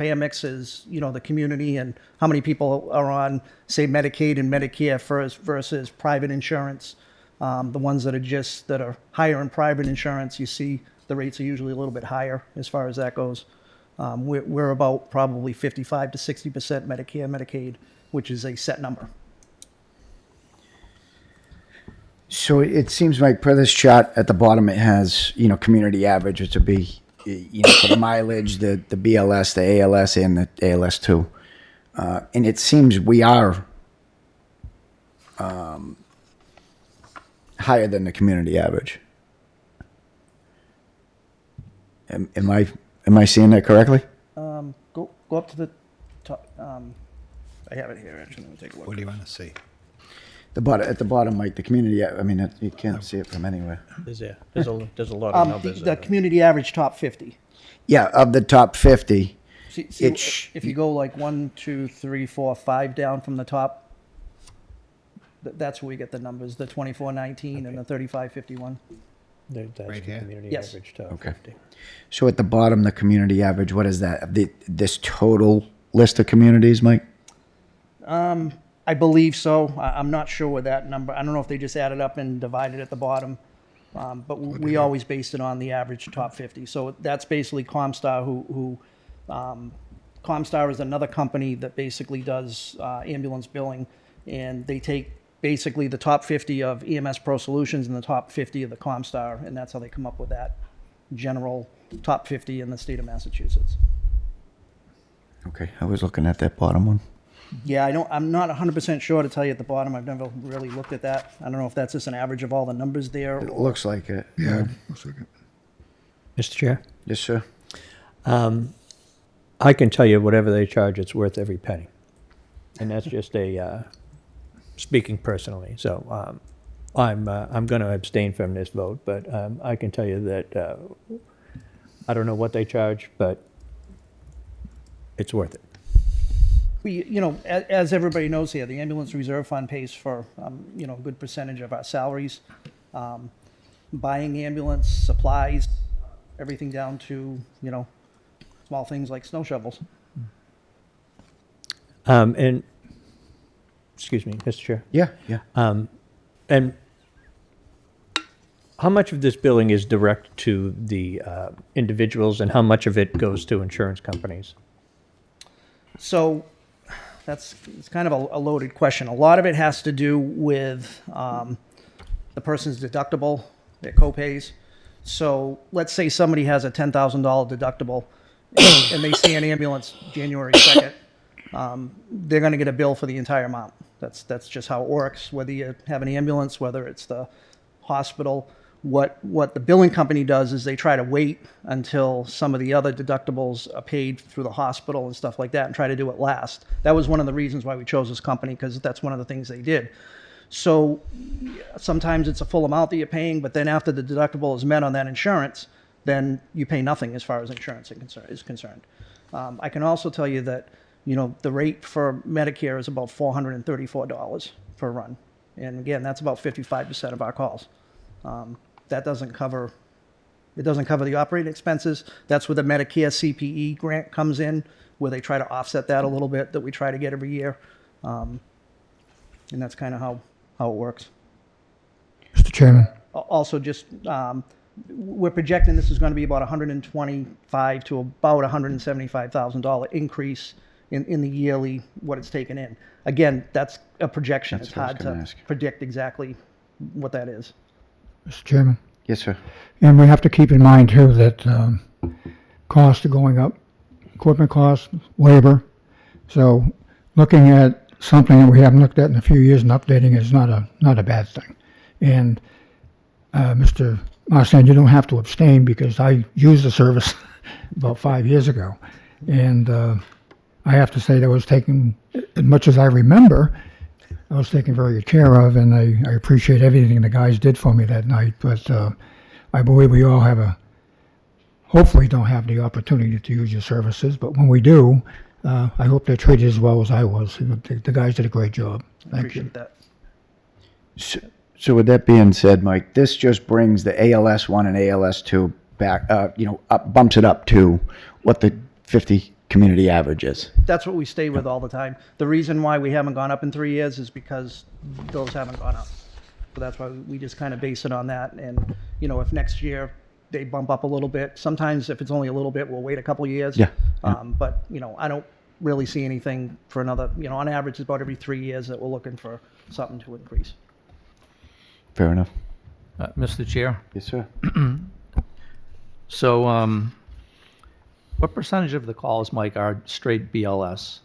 is, the community and how many people are on, say, Medicaid and Medicare versus private insurance. The ones that are higher in private insurance, you see the rates are usually a little bit higher as far as that goes. We're about probably 55 to 60% Medicare, Medicaid, which is a set number. So it seems like per this chart at the bottom, it has, community average, which would be, for the mileage, the BLS, the ALS, and the ALS2. And it seems we are higher than the community average. Am I seeing that correctly? Go up to the top. I have it here, actually. Let me take a look. What do you want to see? At the bottom, Mike, the community, you can't see it from anywhere. There's a lot of numbers. The community average top 50. Yeah, of the top 50, See, It's- if you go like 1, 2, 3, 4, 5 down from the top, that's where we get the numbers, the 2419 and the 3551. That's Right the here? community Yes. average top Okay. 50. so at the bottom, the community average, what is that? This total list of communities, Mike? I believe so. I'm not sure with that number. I don't know if they just added up and divided at the bottom. But we always based it on the average top 50. So that's basically Comstar, Comstar is another company that basically does ambulance billing. And they take basically the top 50 of EMS Pro Solutions and the top 50 of the Comstar. And that's how they come up with that general top 50 in the state of Massachusetts. Okay, I was looking at that bottom one. Yeah, I'm not 100% sure to tell you at the bottom. I've never really looked at that. I don't know if that's just an average of all the numbers there. It looks like it. Yeah, looks like it. Mr. Chair? Yes, sir. I can tell you whatever they charge, it's worth every penny. And that's just speaking personally. So I'm going to abstain from this vote, but I can tell you that I don't know what they charge, but it's worth it. As everybody knows here, the ambulance reserve fund pays for, a good percentage of our salaries. Buying ambulance supplies, everything down to, small things like snow shovels. And, excuse me, Mr. Chair. Yeah. And how much of this billing is direct to the individuals and how much of it goes to insurance companies? So it's kind of a loaded question. A lot of it has to do with the person's deductible, their copays. So let's say somebody has a $10,000 deductible and they see an ambulance January 2nd. They're going to get a bill for the entire amount. That's just how it works. Whether you have an ambulance, whether it's the hospital, what the billing company does is they try to wait until some of the other deductibles are paid through the hospital and stuff like that and try to do it last. That was one of the reasons why we chose this company, because that's one of the things they did. So sometimes it's a full amount that you're paying, but then after the deductible is met on that insurance, then you pay nothing as far as insurance is concerned. I can also tell you that, the rate for Medicare is about $434 per run. And again, that's about 55% of our calls. That doesn't cover the operating expenses. That's where the Medicare CPE grant comes in, where they try to offset that a little bit, that we try to get every year. And that's kind of how it works. Mr. Chairman, Also, just we're projecting this is going to be about $125,000 to about $175,000 increase in the yearly what it's taken in. Again, that's a projection. That's It's what I was hard gonna to ask. predict exactly what that is. Mr. Chairman. Yes, sir. And we have to keep in mind too that costs are going up, equipment costs, labor. So looking at something that we haven't looked at in a few years and updating is not a bad thing. And Mr. Marsan, you don't have to abstain because I used the service about 5 years ago. And I have to say that was taken, as much as I remember, I was taken very good care of, and I appreciate everything the guys did for me that night. But I believe we all hopefully don't have the opportunity to use your services. But when we do, I hope they're treated as well as I was. The guys did a great job. Thank you. Appreciate that. So with that being said, Mike, this just brings the ALS1 and ALS2 back, bumps it up to what the 50 community average is. That's what we stay with all the time. The reason why we haven't gone up in 3 years is because those haven't gone up. So that's why we just kind of base it on that. And, if next year they bump up a little bit, sometimes if it's only a little bit, we'll wait a couple years. Yeah. But, I don't really see anything for another, on average, it's about every 3 years that we're looking for something to increase. Fair enough. Mr. Chair, Yes, sir. so what percentage of the calls, Mike, are straight BLS?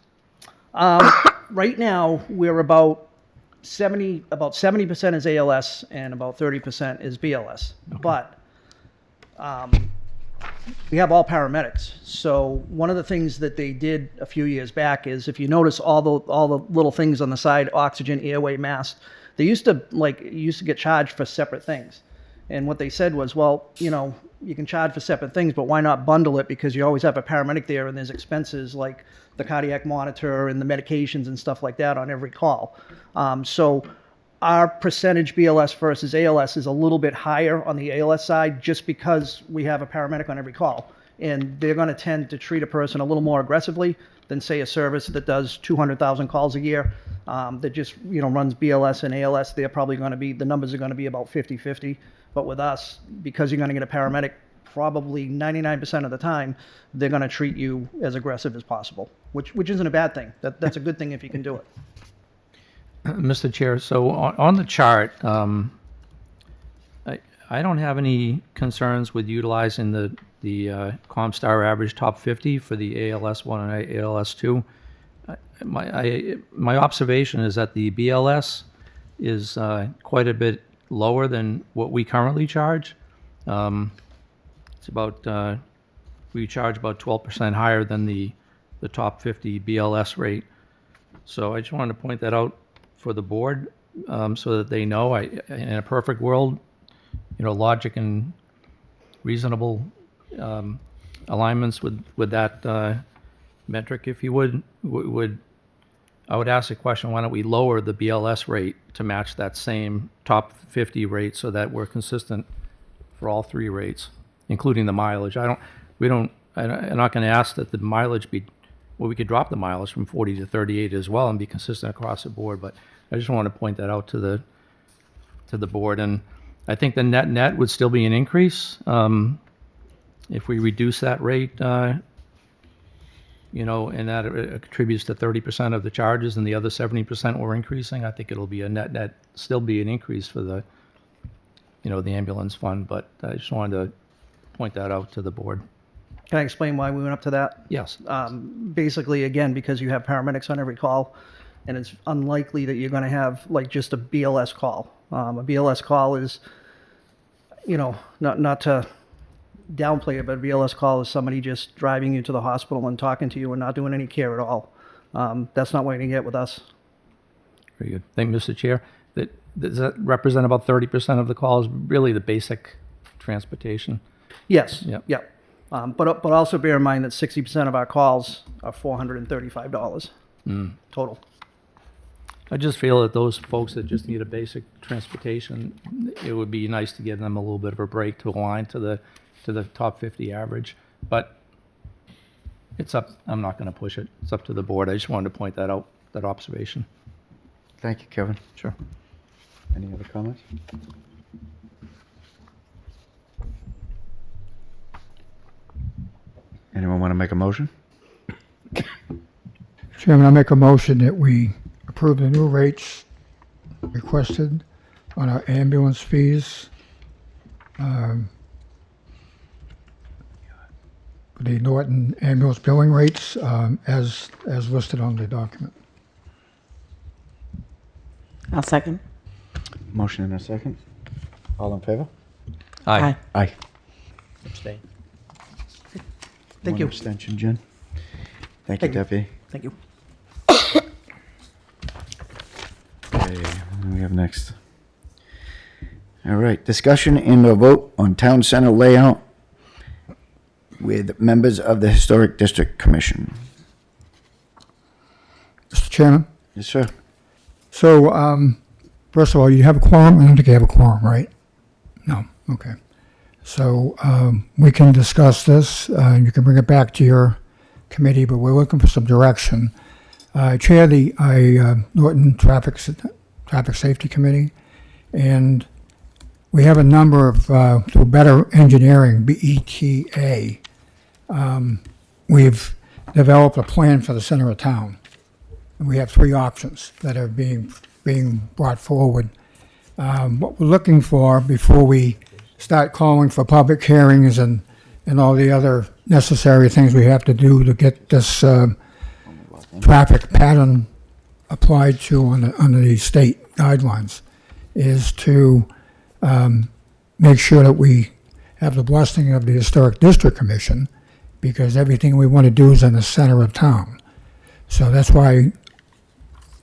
Right now, we're about 70% is ALS and about 30% is BLS. But we have all paramedics. So one of the things that they did a few years back is, if you notice all the little things on the side, oxygen, airway, mask, they used to get charged for separate things. And what they said was, well, you can charge for separate things, but why not bundle it? Because you always have a paramedic there, and there's expenses like the cardiac monitor and the medications and stuff like that on every call. So our percentage BLS versus ALS is a little bit higher on the ALS side, just because we have a paramedic on every call. And they're going to tend to treat a person a little more aggressively than, say, a service that does 200,000 calls a year, that just, runs BLS and ALS. They're probably going to be, the numbers are going to be about 50-50. But with us, because you're going to get a paramedic, probably 99% of the time, they're going to treat you as aggressive as possible, which isn't a bad thing. That's a good thing if you can do it. Mr. Chair, so on the chart, I don't have any concerns with utilizing the ComStar average top 50 for the ALS1 and ALS2. My observation is that the BLS is quite a bit lower than what we currently charge. It's about, we charge about 12% higher than the top 50 BLS rate. So I just wanted to point that out for the board, so that they know. In a perfect world, logic and reasonable alignments with that metric, if you would, I would ask the question, why don't we lower the BLS rate to match that same top 50 rate, so that we're consistent for all three rates, including the mileage. I'm not going to ask that the mileage be, well, we could drop the mileage from 40 to 38 as well and be consistent across the board, but I just want to point that out to the board. And I think the net would still be an increase if we reduce that rate, and that it contributes to 30% of the charges, and the other 70% we're increasing. I think it'll be a net still be an increase for the ambulance fund. But I just wanted to point that out to the board. Can I explain why we went up to that? Yes. Basically, again, because you have paramedics on every call, and it's unlikely that you're going to have just a BLS call. A BLS call is, not to downplay it, but a BLS call is somebody just driving you to the hospital and talking to you and not doing any care at all. That's not what you're going to get with us. Very good. Thank you, Mr. Chair. Does that represent about 30% of the calls, really the basic transportation? Yes. Yep. Yeah. But also bear in mind that 60% of our calls are $435 total. I just feel that those folks that just need a basic transportation, it would be nice to give them a little bit of a break to align to the top 50 average. But it's up. I'm not going to push it. It's up to the board. I just wanted to point that out, that observation. Thank you, Kevin. Sure. Any other comments? Anyone want to make a motion? Chairman, I make a motion that we approve the new rates requested on our ambulance fees. The Norton ambulance billing rates, as listed on the document. I'll second. Motion in a second. All in favor? Aye. Aye. Abstain. Thank One you. abstention, Jen. Thank you, Thank you. Deputy. Thank you. Okay, what do we have next? All right, discussion and a vote on town center layout with members of the Historic District Commission. Mr. Chairman? Yes, sir. So, first of all, you have a quorum? I don't think you have a quorum, right? No, okay. So, we can discuss this, you can bring it back to your committee, but we're looking for some direction. I chair the Norton Traffic Safety Committee, and we have a number of, through Better Engineering, BETA, we've developed a plan for the center of town. And we have three options that are being brought forward. What we're looking for before we start calling for public hearings and all the other necessary things we have to do to get this traffic pattern applied to under the state guidelines is to make sure that we have the blessing of the Historic District Commission, because everything we want to do is in the center of town. So that's why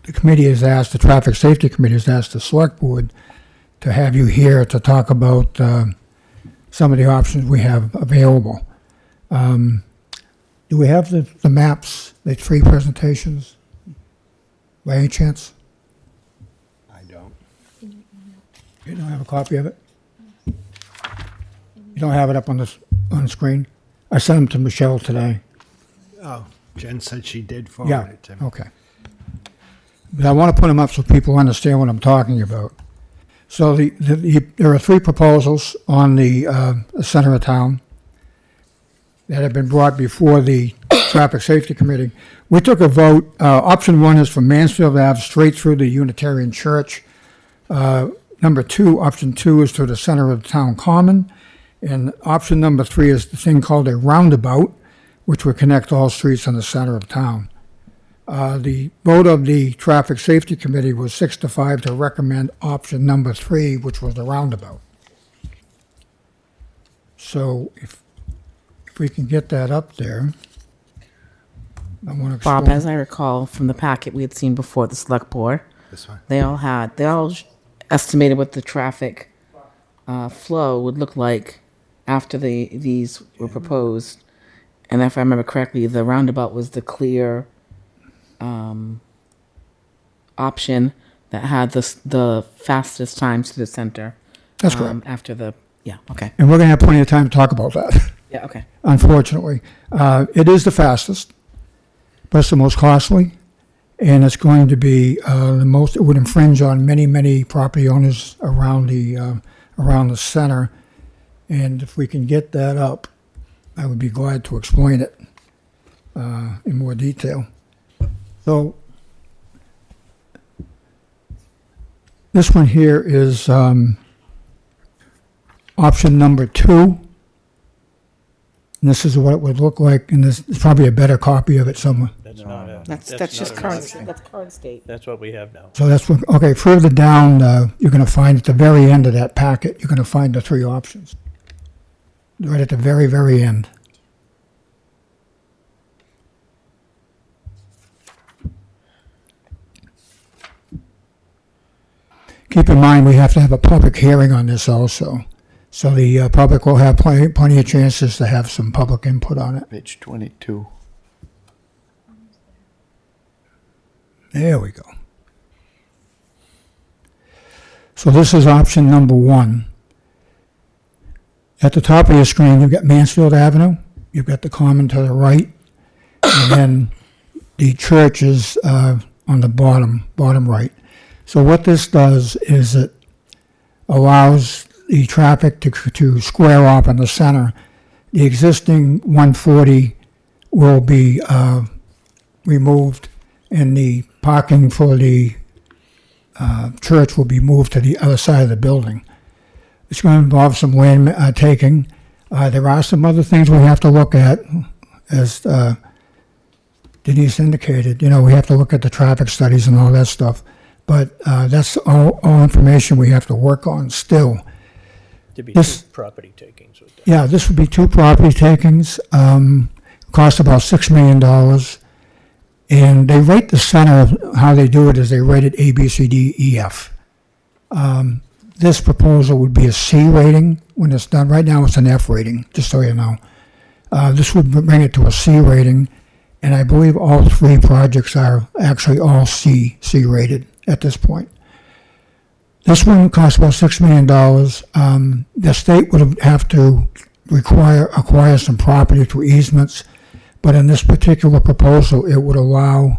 the committee has asked, the Traffic Safety Committee has asked the Select Board to have you here to talk about some of the options we have available. Do we have the maps, the 3 presentations, by any chance? I don't. You don't have a copy of it? You don't have it up on the screen? I sent them to Michelle today. Oh, Jen said she did forward Yeah, it to me. okay. But I want to put them up so people understand what I'm talking about. So there are 3 proposals on the center of town that have been brought before the Traffic Safety Committee. We took a vote. Option 1 is from Mansfield Ave straight through the Unitarian Church. Number 2, option 2 is to the center of the town common. And option number 3 is the thing called a roundabout, which would connect all streets in the center of town. The vote of the Traffic Safety Committee was 6-5 to recommend option number 3, which was the roundabout. So if we can get that up there, I want to Bob, explain. as I recall from the packet we had seen before the select board, This one? they all estimated what the traffic flow would look like after these were proposed. And if I remember correctly, the roundabout was the clear option that had the fastest times to the center. That's correct. After okay. And we're going to have plenty of time to talk about that, Yeah, okay. unfortunately. It is the fastest, but it's the most costly, and it's going to be the most, it would infringe on many, many property owners around the center. And if we can get that up, I would be glad to explain it in more detail. So this one here is option number 2. And this is what it would look like, and this is probably a better copy of it somewhere. That's not a. That's just not a- current. That's current state. That's what we have now. So that's what, okay, further down, you're going to find at the very end of that packet, you're going to find the 3 options. Right at the very, very end. Keep in mind, we have to have a public hearing on this also. So the public will have plenty of chances to have some public input on it. Page 22. There we go. So this is option number 1. At the top of your screen, you've got Mansfield Avenue. You've got the common to the right. And then the church is on the bottom right. So what this does is it allows the traffic to square off in the center. The existing 140 will be removed, and the parking for the church will be moved to the other side of the building. It's going to involve some land taking. There are some other things we have to look at, as Denise indicated. You know, we have to look at the traffic studies and all that stuff. But that's all information we have to work on still. To be This- 2 property takings with that. Yeah, this would be 2 property takings, cost about $6 million. And they rate the center of how they do it is they rate it A, B, C, D, E, F. This proposal would be a C rating when it's done. Right now it's an F rating, just so you know. This would bring it to a C rating, and I believe all 3 projects are actually all C rated at this point. This one costs about $6 million. The state would have to acquire some property through easements, but in this particular proposal, it would allow,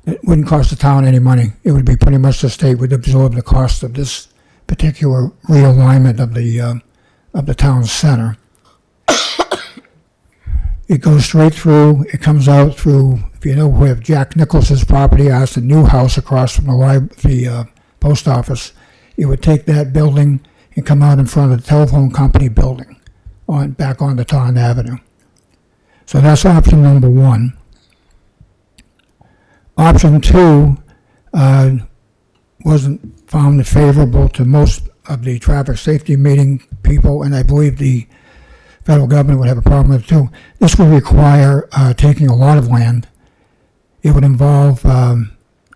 it wouldn't cost the town any money. It would be pretty much the state would absorb the cost of this particular realignment of the town center. It goes straight through, it comes out through, if you know where Jack Nichols's property is, the new house across from the post office, it would take that building and come out in front of the telephone company building back onto Taunton Avenue. So that's option number one. Option two wasn't found favorable to most of the traffic safety meeting people, and I believe the federal government would have a problem with it too. This would require taking a lot of land. It would involve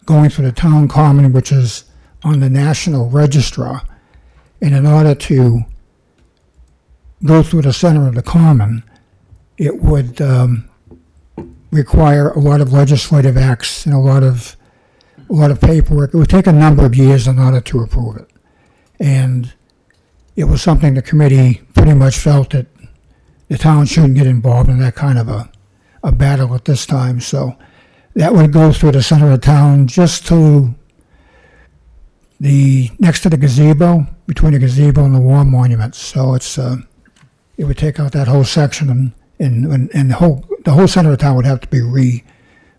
going through the town common, which is on the National Register, and in order to go through the center of the common, it would require a lot of legislative acts and a lot of paperwork. It would take a number of years in order to approve it. And it was something the committee pretty much felt that the town shouldn't get involved in that kind of a battle at this time. So that would go through the center of town just to next to the gazebo, between the gazebo and the war monument. So it would take out that whole section and the whole center of town would have to be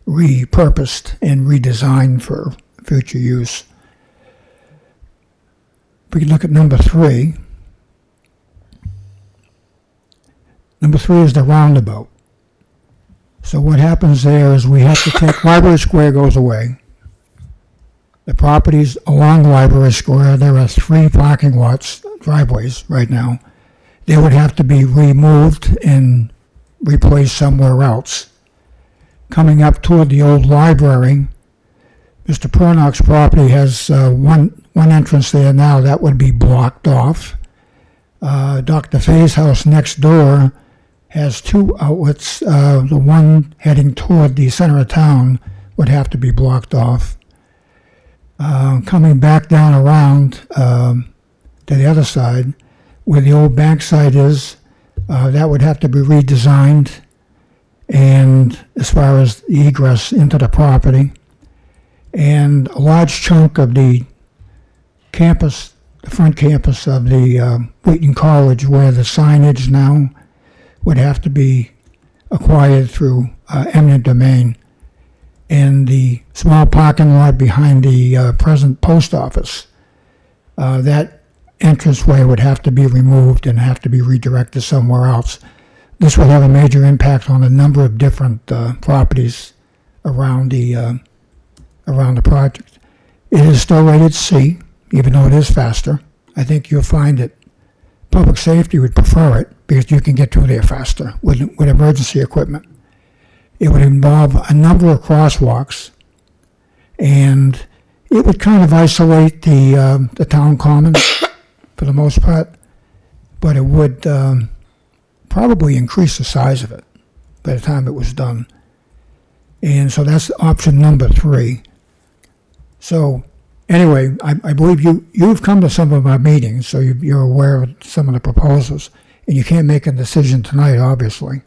repurposed and redesigned for future use. We can look at number three. Number three is the roundabout. So what happens there is we have to take, Library Square goes away. The properties along Library Square, there are 3 parking lots, driveways right now. They would have to be removed and replaced somewhere else. Coming up toward the old library, Mr. Pernock's property has one entrance there now that would be blocked off. Dr. Fay's house next door has 2 outlets. The one heading toward the center of town would have to be blocked off. Coming back down around to the other side, where the old bank site is, that would have to be redesigned. And as far as the egress into the property, and a large chunk of the campus, the front campus of the Wheaton College, where the signage now would have to be acquired through eminent domain, and the small parking lot behind the present post office, that entranceway would have to be removed and have to be redirected somewhere else. This will have a major impact on a number of different properties around the project. It is still rated C, even though it is faster. I think you'll find that public safety would prefer it because you can get through there faster with emergency equipment. It would involve a number of crosswalks, and it would kind of isolate the town common for the most part, but it would probably increase the size of it by the time it was done. And so that's option number 3. So anyway, I believe you've come to some of our meetings, so you're aware of some of the proposals, and you can't make a decision tonight, obviously.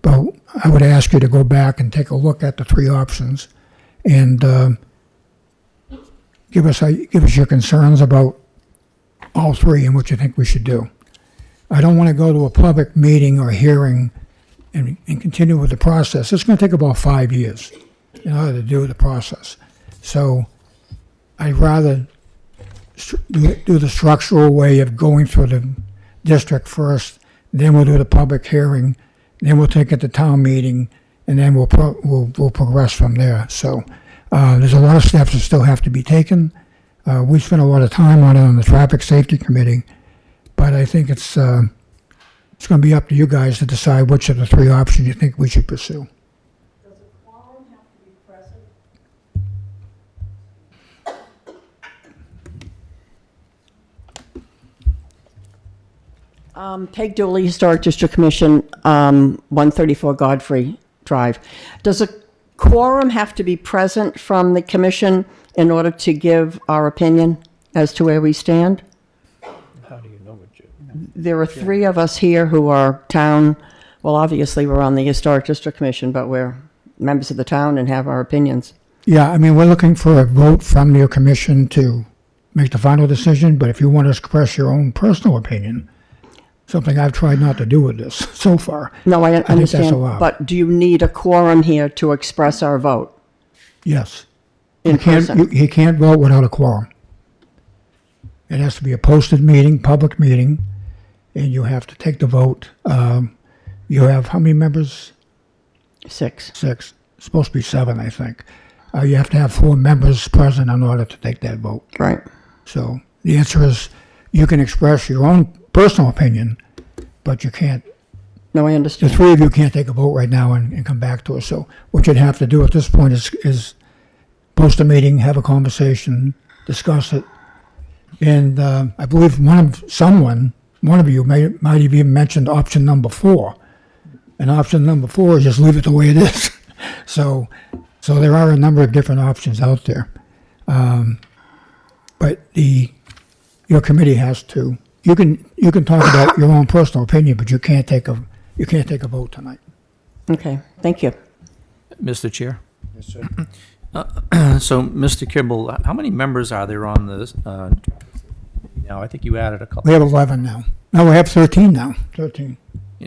But I would ask you to go back and take a look at the 3 options and give us your concerns about all 3 and what you think we should do. I don't want to go to a public meeting or hearing and continue with the process. It's going to take about 5 years in order to do the process. So I'd rather do the structural way of going through the district first, then we'll do the public hearing, then we'll take it to town meeting, and then we'll progress from there. So there's a lot of steps that still have to be taken. We spent a lot of time on it on the traffic safety committee, but I think it's going to be up to you guys to decide which of the 3 options you think we should pursue. Does a quorum have to be present? Peg Dooley, Historic District Commission, 134 Godfrey Drive. Does a quorum have to be present from the commission in order to give our opinion as to where we stand? How do you know what you? There are 3 of us here who are town, well, obviously we're on the Historic District Commission, but we're members of the town and have our opinions. Yeah, I mean, we're looking for a vote from your commission to make the final decision, but if you want to express your own personal opinion, something I've tried not to do with this so far. No, I think that's understand, allowed. but do you need a quorum here to express our vote? Yes. In person? He can't vote without a quorum. It has to be a posted meeting, public meeting, and you have to take the vote. You have how many members? 6. 6. It's supposed to be 7, I think. You have to have 4 members present in order to take that vote. Right. So the answer is you can express your own personal opinion, but you can't. No, I The understand. 3 of you can't take a vote right now and come back to us. So what you'd have to do at this point is post a meeting, have a conversation, discuss it. And I believe one of you might have even mentioned option number 4. And option number 4 is just leave it the way it is. So there are a number of different options out there. But your committee has to. You can talk about your own personal opinion, but you can't take a vote tonight. Okay, thank you. Mr. Chair? Yes, sir. So, Mr. Kimball, how many members are there on this? Now, I think you added a couple. We have 11 now. No, we have 13 now. 13.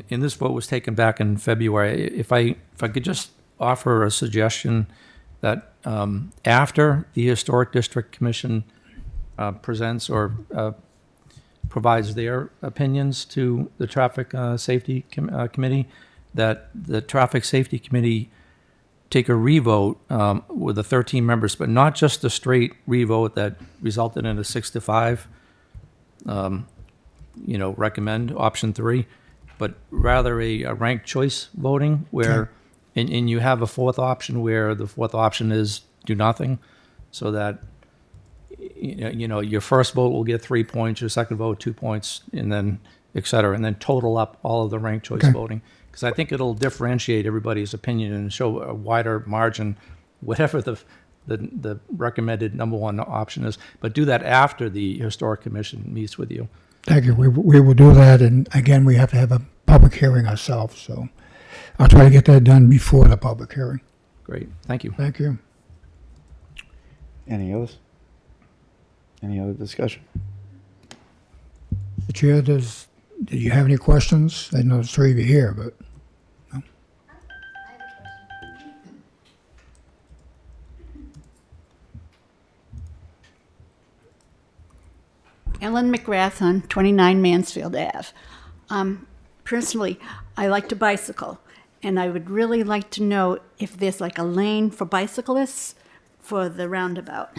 And this vote was taken back in February. If I could just offer a suggestion that after the Historic District Commission presents or provides their opinions to the Traffic Safety Committee, that the Traffic Safety Committee take a revote with the 13 members, but not just a straight revote that resulted in a 6-5, recommend option 3, but rather a ranked choice voting where, and you have a 4th option where the 4th option is do nothing, so that your first vote will get 3 points, your second vote 2 points, and then et cetera, and then total up all of the ranked choice voting. Because I think it'll differentiate everybody's opinion and show a wider margin, whatever the recommended number 1 option is. But do that after the Historic Commission meets with you. Thank you. We will do that. And again, we have to have a public hearing ourselves. So I'll try to get that done before the public hearing. Great, thank you. Thank you. Any others? Any other discussion? The chair, do you have any questions? I know there's 3 of you here, but no? Ellen McGrath on 29 Mansfield Ave. Personally, I like to bicycle, and I would really like to know if there's like a lane for bicyclists for the roundabout.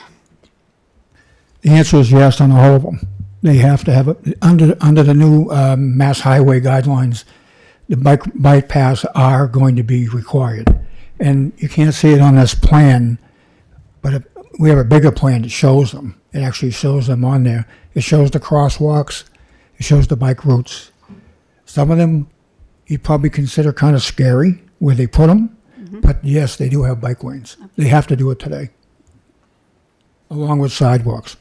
The answer is yes on all of them. They have to have it under the new Mass Highway guidelines. The bike paths are going to be required, and you can't see it on this plan, but we have a bigger plan that shows them. It actually shows them on there. It shows the crosswalks. It shows the bike routes. Some of them you'd probably consider kind of scary where they put them, but yes, they do have bike lanes. They have to do it today, along with sidewalks.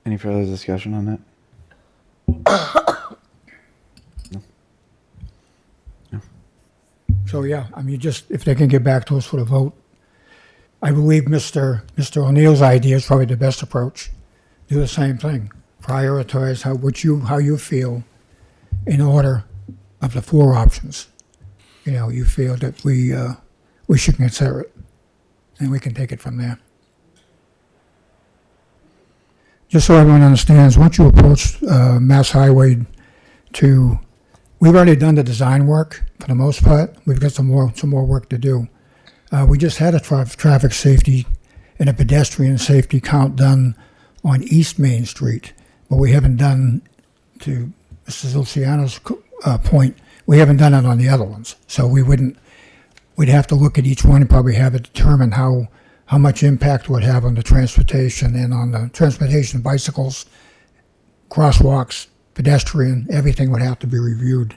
Any further discussion on that? So yeah, I mean, just if they can get back to us for the vote, I believe Mr. O'Neill's idea is probably the best approach. Do the same thing. Prioritize how you feel in order of the 4 options. You feel that we should consider it, and we can take it from there. Just so everyone understands, once you approach Mass Highway we've already done the design work for the most part. We've got some more work to do. We just had a traffic safety and a pedestrian safety count done on East Main Street, but we haven't done, to Mrs. Luciano's point, we haven't done it on the other ones. So we'd have to look at each one and probably have it determine how much impact it would have on the transportation and on the transportation, bicycles, crosswalks, pedestrian, everything would have to be reviewed.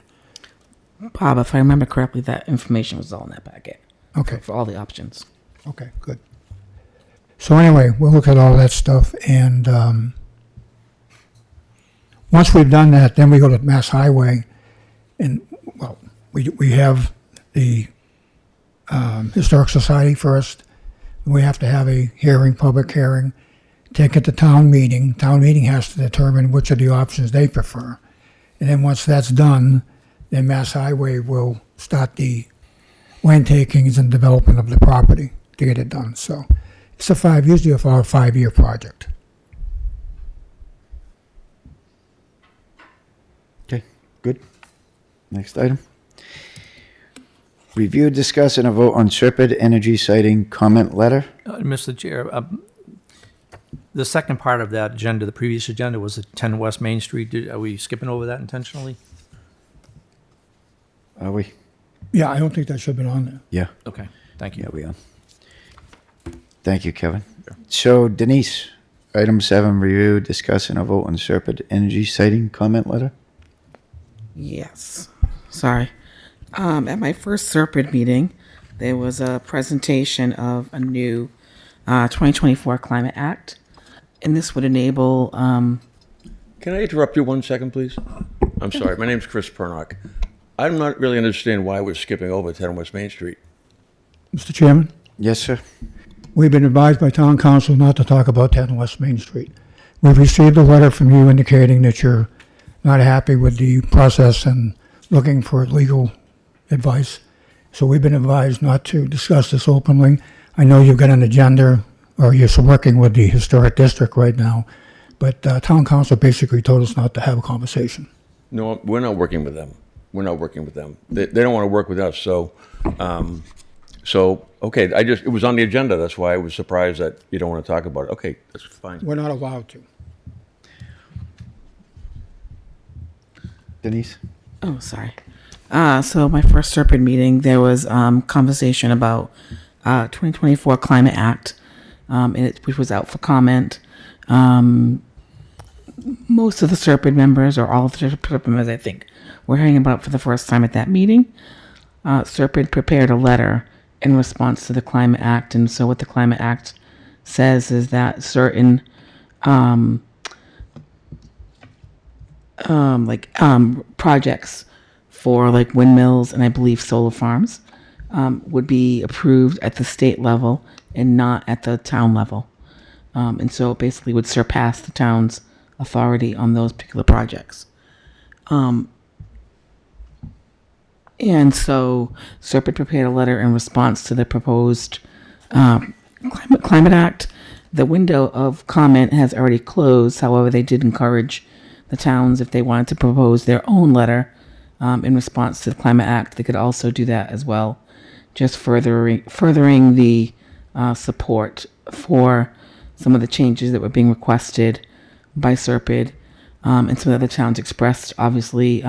Bob, if I remember correctly, that information was all in that packet. Okay. For all the options. Okay, good. So anyway, we'll look at all that stuff, and once we've done that, then we go to Mass Highway, and well, we have the Historic Society first. We have to have a public hearing, take it to town meeting. Town meeting has to determine which of the options they prefer. And then once that's done, then Mass Highway will start the land takings and development of the property to get it done. So It's usually for a 5-year project. Okay, good. Next item. Review, discuss, and a vote on Serpent Energy siting comment letter. Mr. Chair, the second part of that agenda, the previous agenda, was at 10 West Main Street. Are we skipping over that intentionally? Are we? Yeah, I don't think that should have been on there. Yeah. Okay, thank you. Yeah, we are. Thank you, Kevin. So Denise, item 7, review, discuss, and a vote on Serpent Energy siting comment letter. Yes. Sorry. At my first Serpent meeting, there was a presentation of a new 2024 Climate Act, and this would enable. Can I interrupt you 1 second, please? I'm sorry. My name's Chris Pernock. I'm not really understand why we're skipping over 10 West Main Street. Mr. Chairman, Yes, sir. we've been advised by town council not to talk about 10 West Main Street. We've received a letter from you indicating that you're not happy with the process and looking for legal advice. So we've been advised not to discuss this openly. I know you've got an agenda, or you're working with the historic district right now, but town council basically told us not to have a conversation. No, we're not working with them. We're not working with them. They don't want to work with us. So, okay. It was on the agenda. That's why I was surprised that you don't want to talk about it. Okay, that's fine. We're not allowed to. Denise? Oh, sorry. So my first Serpent meeting, there was conversation about 2024 Climate Act, which was out for comment. Most of the Serpent members, or all of the Serpent members, I think, were hearing about it for the first time at that meeting. Serpent prepared a letter in response to the Climate Act, and so what the Climate Act says is that certain projects for like windmills and I believe solar farms would be approved at the state level and not at the town level. And so it basically would surpass the town's authority on those particular projects. And so Serpent prepared a letter in response to the proposed Climate Act. The window of comment has already closed. However, they did encourage the towns, if they wanted to propose their own letter in response to the Climate Act, they could also do that as well, just furthering the support for some of the changes that were being requested by Serpent. And some of the other towns expressed, obviously,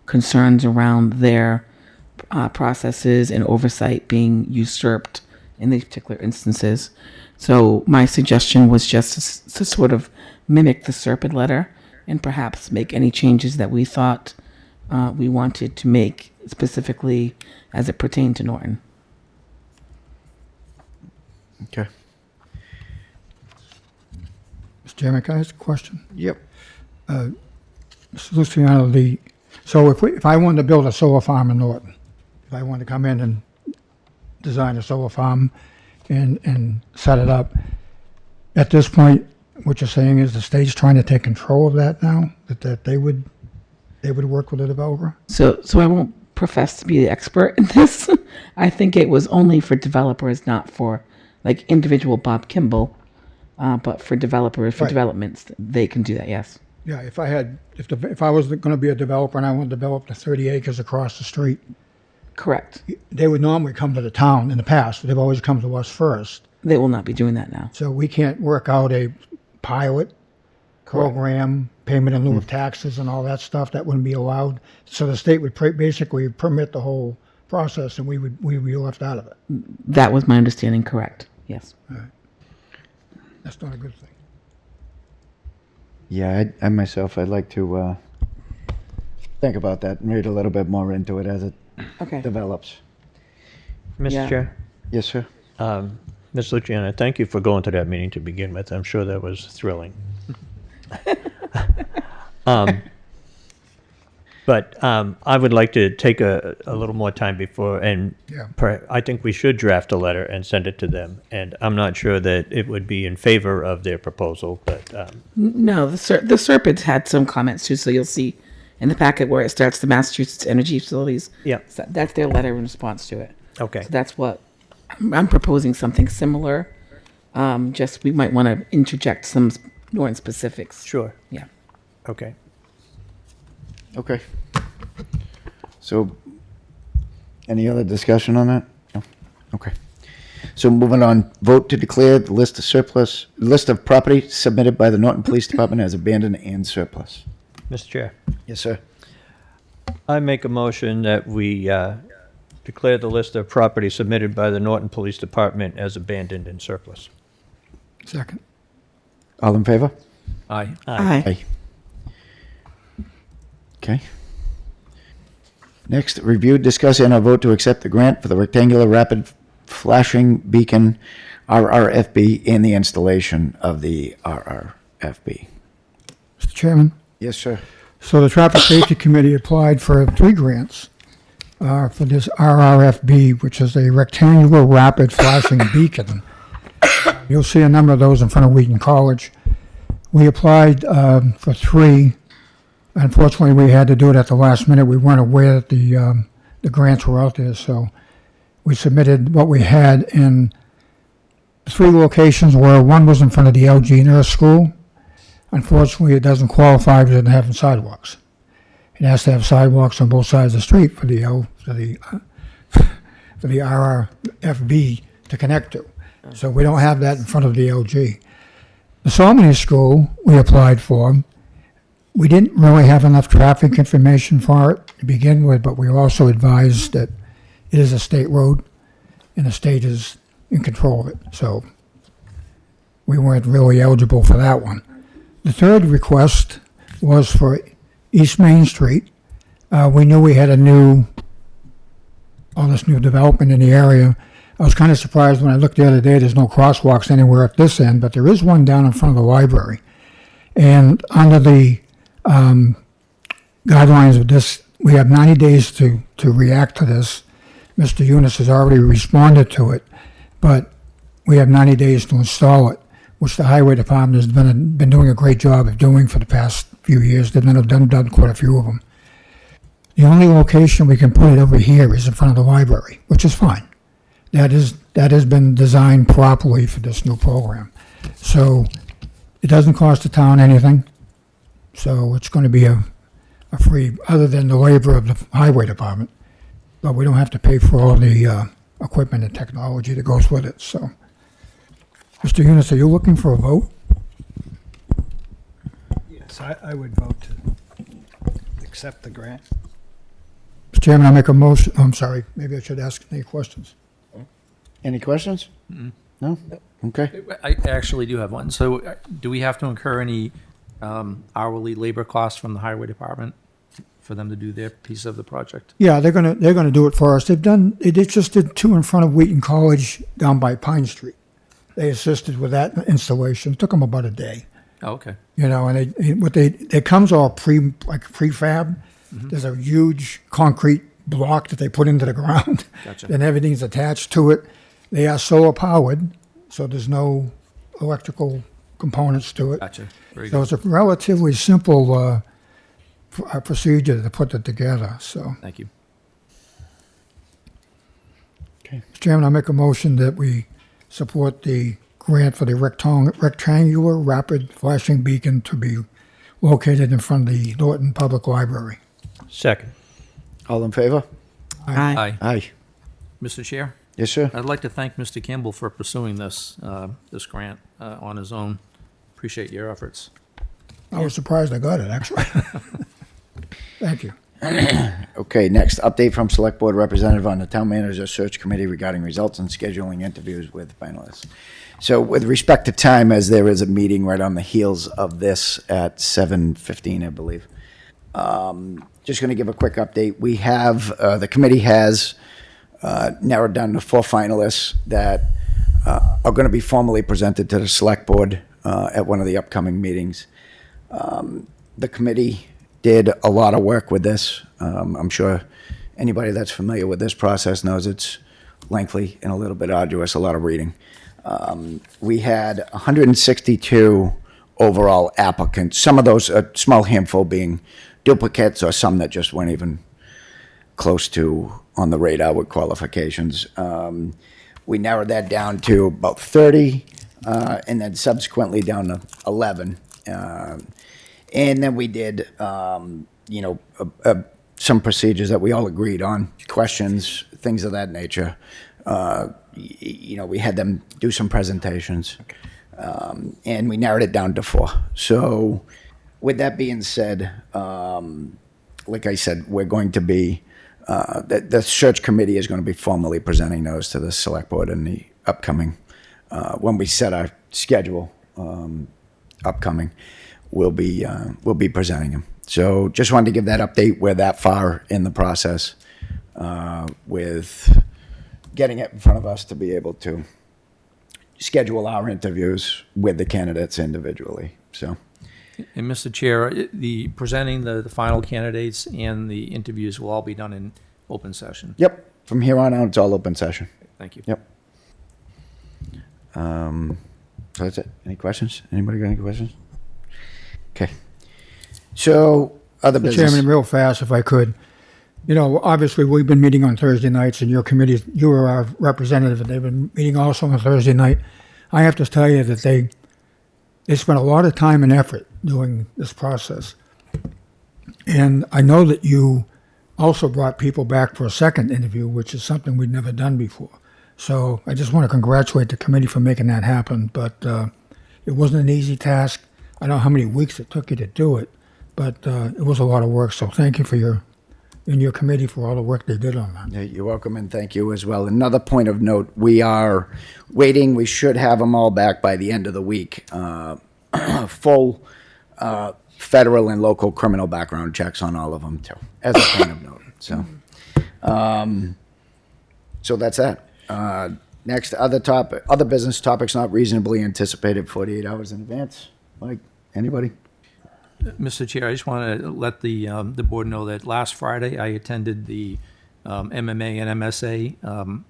concerns around their processes and oversight being usurped in these particular instances. So my suggestion was just to sort of mimic the Serpent letter and perhaps make any changes that we thought we wanted to make specifically as it pertained to Norton. Okay. Mr. Chairman, can I ask a question? Yep. Mr. Luciano, so if I wanted to build a solar farm in Norton, if I wanted to come in and design a solar farm and set it up, at this point, what you're saying is the state's trying to take control of that now, that they would work with the developer? So I won't profess to be the expert in this. I think it was only for developers, not for like individual Bob Kimball, but for developers, for Right. developments, they can do that. Yes. Yeah, if I was going to be a developer and I wanted to develop the 30 acres across the street, Correct. they would normally come to the town in the past. They've always come to us first. They will not be doing that now. So we can't work out a pilot program, payment in lieu of taxes and all that stuff. That wouldn't be allowed. So the state would basically permit the whole process and we'd be left out of it. That was my understanding. Correct. Yes. That's not a good thing. Yeah, I myself, I'd like to think about that and read a little bit more into it as it Okay. develops. Mr. Yeah. Chair, Yes, sir. Ms. Luciana, thank you for going to that meeting to begin with. I'm sure that was thrilling. But I would like to take a little more time before, and Yeah. I think we should draft a letter and send it to them. And I'm not sure that it would be in favor of their proposal, but No, the Serpent had some comments too. So you'll see in the packet where it starts the Massachusetts Energy Facilities. Yeah. So that's their letter in response to it. okay. So that's what I'm proposing, something similar Just we might want to interject some Norton specifics. Sure. Yeah. Okay. Okay. So, any other discussion on that? No? Okay. So moving on, vote to declare the list of property submitted by the Norton Police Department as abandoned and surplus. Mr. Chair, Yes, sir. I make a motion that we declare the list of property submitted by the Norton Police Department as abandoned and surplus. Second. All in favor? Aye. Aye. Okay. Next, review, discuss, and a vote to accept the grant for the rectangular rapid flashing beacon RRFB and the installation of the RRFB. Mr. Chairman, Yes, sir. so the Traffic Safety Committee applied for 3 grants for this RRFB, which is a rectangular rapid flashing beacon. You'll see a number of those in front of Wheaton College. We applied for 3. Unfortunately, we had to do it at the last minute. We weren't aware that the grants were out there, so we submitted what we had in 3 locations where one was in front of the LG Nurse School. Unfortunately, it doesn't qualify because it doesn't have sidewalks. It has to have sidewalks on both sides of the street for the RRFB to connect to. So we don't have that in front of the LG. The Salmony School we applied for. We didn't really have enough traffic information for it to begin with, but we were also advised that it is a state road and the state is in control of it. So we weren't really eligible for that one. The third request was for East Main Street. We knew we had all this new development in the area. I was kind of surprised when I looked the other day, there's no crosswalks anywhere at this end, but there is one down in front of the library. And under the guidelines of this, we have 90 days to react to this. Mr. Eunice has already responded to it, but we have 90 days to install it, which the Highway Department has been doing a great job of doing for the past few years. They've done quite a few of them. The only location we can put it over here is in front of the library, which is fine. That has been designed properly for this new program. So it doesn't cost the town anything. So it's going to be a free, other than the labor of the Highway Department. But we don't have to pay for all the equipment and technology that goes with it. So, Mr. Eunice, are you looking for a vote? Yes, I would vote to accept the grant. Mr. Chairman, I make a motion. I'm sorry. Maybe I should ask any questions. Any questions? No? Okay. I actually do have one. So do we have to incur any hourly labor costs from the highway department for them to do their piece of the project? Yeah, they're gonna do it for us. They just did 2 in front of Wheaton College down by Pine Street. They assisted with that installation. It took them about a day. Oh, okay. You know, and it comes all prefab. There's a huge concrete block that they put into the ground. Gotcha. And everything's attached to it. They are solar powered, so there's no electrical components to it. Gotcha. Very So good. it's a relatively simple procedure to put it together. So, Thank you. Okay. Mr. Chairman, I make a motion that we support the grant for the rectangular rapid flashing beacon to be located in front of the Norton Public Library. Second. All in favor? Aye. Aye. Mr. Chair, Yes, sir. I'd like to thank Mr. Kimball for pursuing this grant on his own. Appreciate your efforts. I was surprised I got it, actually. Thank you. Okay, next, update from Select Board Representative on the Town Manager Search Committee regarding results and scheduling interviews with finalists. So with respect to time, as there is a meeting right on the heels of this at 7:15, I believe. Just going to give a quick update. We have, the committee has narrowed down to 4 finalists that are going to be formally presented to the Select Board at one of the upcoming meetings. The committee did a lot of work with this. I'm sure anybody that's familiar with this process knows it's lengthy and a little bit arduous, a lot of reading. We had 162 overall applicants, some of those, a small handful being duplicates or some that just weren't even close to on the radar with qualifications. We narrowed that down to about 30. and then subsequently down to 11. And then we did, some procedures that we all agreed on, questions, things of that nature. We had them do some presentations, and we narrowed it down to 4. So with that being said, like I said, we're going to be, the search committee is going to be formally presenting those to the select board in the upcoming, when we set our schedule upcoming, we'll be presenting them. So just wanted to give that update. We're that far in the process with getting it in front of us to be able to schedule our interviews with the candidates individually. So. And Mr. Chair, the presenting the final candidates and the interviews will all be done in open session. Yep. From here on out, it's all open session. Thank you. Yep. So that's it. Any questions? Anybody got any questions? Okay. So other Mr. business. Chairman, real fast, if I could. Obviously, we've been meeting on Thursday nights, and your committee, you are our representative, and they've been meeting also on Thursday night. I have to tell you that they spent a lot of time and effort doing this process. And I know that you also brought people back for a second interview, which is something we'd never done before. So I just want to congratulate the committee for making that happen. But it wasn't an easy task. I don't know how many weeks it took you to do it, but it was a lot of work. So thank you for your committee for all the work they did on that. Yeah, you're welcome, and thank you as well. Another point of note, we are waiting. We should have them all back by the end of the week. Full federal and local criminal background checks on all of them, too, as a point of note. So that's that. Next, other business topics not reasonably anticipated 48 hours in advance. Like, anybody? Mr. Chair, I just want to let the board know that last Friday I attended the MMA and MSA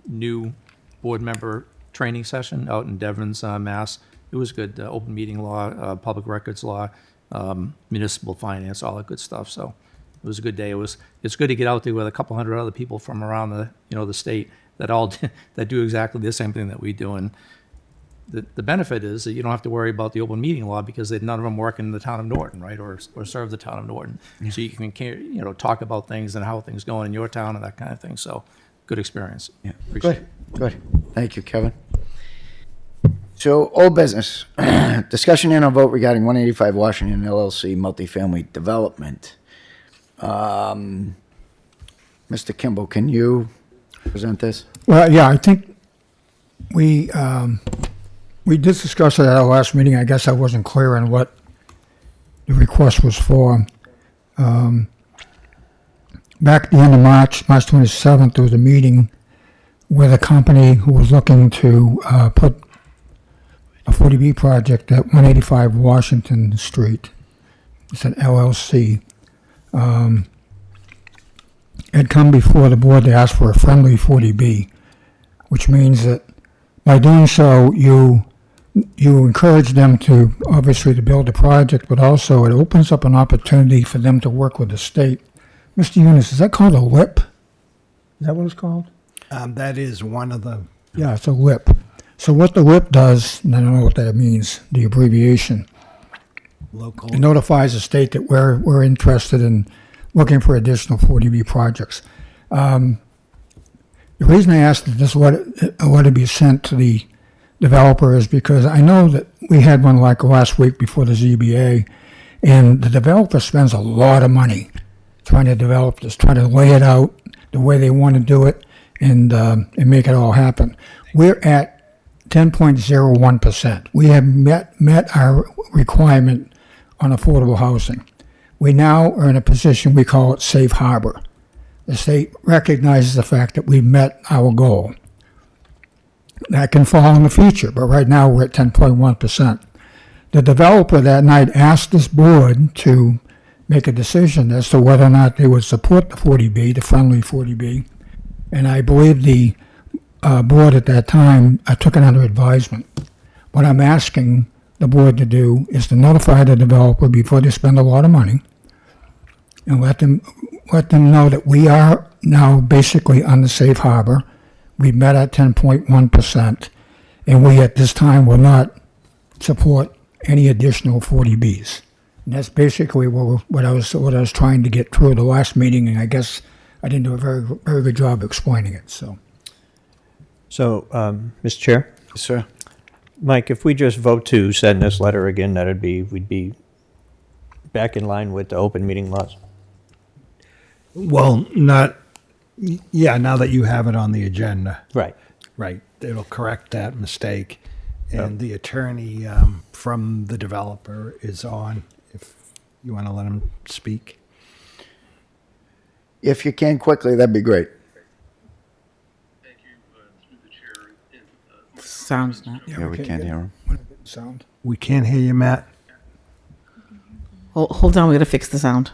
new board member training session out in Devon's, Mass. It was good. Open meeting law, public records law, municipal finance, all that good stuff. So it was a good day. It's good to get out there with a couple hundred other people from around the state that do exactly the same thing that we do. And the benefit is that you don't have to worry about the open meeting law because none of them work in the town of Norton, right, or serve the town of Norton. Yeah. So you can talk about things and how things going in your town and that kind of thing. So good experience. Yeah, good. Thank you, Kevin. So old business discussion and a vote regarding 185 Washington LLC multifamily development. Mr. Kimball, can you present this? Well, yeah, I think we did discuss it at our last meeting. I guess I wasn't clear on what the request was for. Back at the end of March 27th, there was a meeting with a company who was looking to put a 40B project at 185 Washington Street. It's an LLC. Had come before the board to ask for a friendly 40B, which means that by doing so, you encourage them to, obviously, to build a project, but also it opens up an opportunity for them to work with the state. Mr. Eunice, is that called a LIP? Is that what it's called? That is one of the. Yeah, it's a LIP. So what the LIP does, and I don't know what that means, the abbreviation, Local. it notifies the state that we're interested in looking for additional 40B projects. The reason I asked that this ought to be sent to the developer is because I know that we had one like last week before the ZBA, and the developer spends a lot of money trying to develop this, trying to lay it out the way they want to do it, and make it all happen. We're at 10.01%. We have met our requirement on affordable housing. We now are in a position, we call it safe harbor. The state recognizes the fact that we've met our goal. That can fall in the future, but right now we're at 10.1%. The developer that night asked this board to make a decision as to whether or not they would support the 40B, the friendly 40B, and I believe the board at that time took it under advisement. What I'm asking the board to do is to notify the developer before they spend a lot of money and let them know that we are now basically on the safe harbor. We've met at 10.1%, and we at this time will not support any additional 40Bs. And that's basically what I was trying to get through the last meeting, and I guess I didn't do a very good job explaining it. So, Mr. Chair, Yes, sir. Mike, if we just vote to send this letter again, we'd be back in line with the open meeting laws. Well, now that you have it on the agenda. Right. Right. It'll correct that mistake. And the attorney from the developer is on, if you want to let him speak. If you can quickly, that'd be great. Thank you, through the chair. Sounds not. Yeah, we can't hear him. sound. We can't hear you, Matt. Hold on, we gotta fix the sound.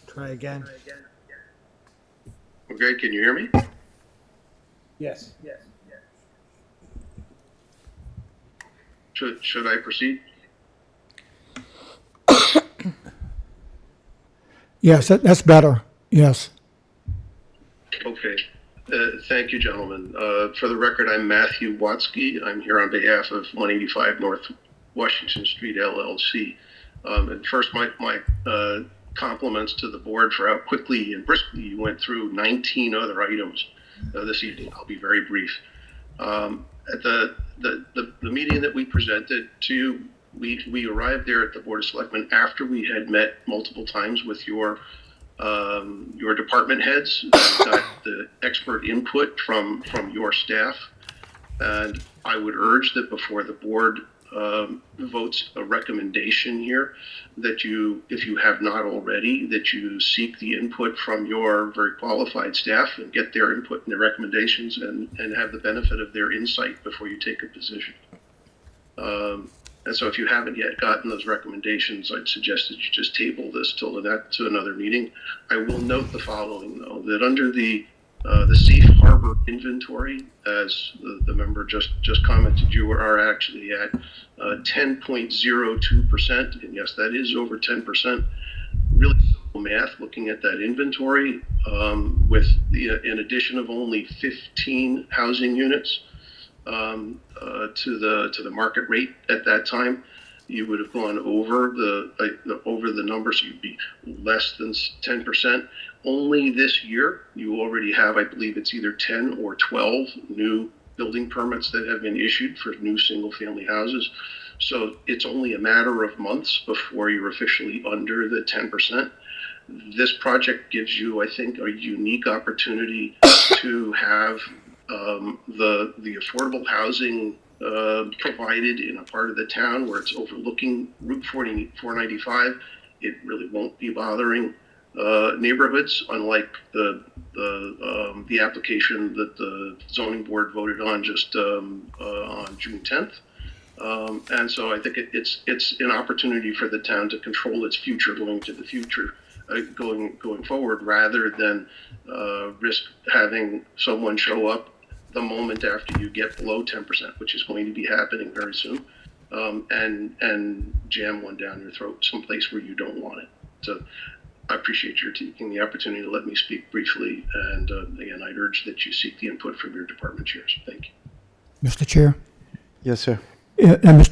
Try again. Okay, can you hear me? Yes. Should I proceed? Yes, that's better. Yes. Okay. Thank you, gentlemen. For the record, I'm Matthew Watsky. I'm here on behalf of 185 North Washington Street, LLC. And first, my compliments to the board for how quickly and briskly you went through 19 other items this evening. I'll be very brief. At the meeting that we presented to you, we arrived there at the Board of Selectmen after we had met multiple times with your department heads and got the expert input from your staff. And I would urge that before the board votes a recommendation here, that you, if you have not already, that you seek the input from your very qualified staff and get their input and their recommendations and have the benefit of their insight before you take a position. And so if you haven't yet gotten those recommendations, I'd suggest that you just table this to another meeting. I will note the following, though, that under the safe harbor inventory, as the member just commented, you are actually at 10.02%, and yes, that is over 10%. Really simple math, looking at that inventory, with an addition of only 15 housing units to the market rate at that time, you would have gone over the number, so you'd be less than 10%. Only this year, you already have, I believe it's either 10 or 12 new building permits that have been issued for new single-family houses. So it's only a matter of months before you're officially under the 10%. This project gives you, I think, a unique opportunity to have the affordable housing provided in a part of the town where it's overlooking Route 495. It really won't be bothering neighborhoods, unlike the application that the zoning board voted on just on June 10th. And so I think it's an opportunity for the town to control its future going forward, rather than risk having someone show up the moment after you get below 10%, which is going to be happening very soon, and jam one down your throat someplace where you don't want it. So I appreciate your taking the opportunity to let me speak briefly, and again, I'd urge that you seek the input from your department chairs. Thank you. Mr. Chair. Yes, sir. Yeah, and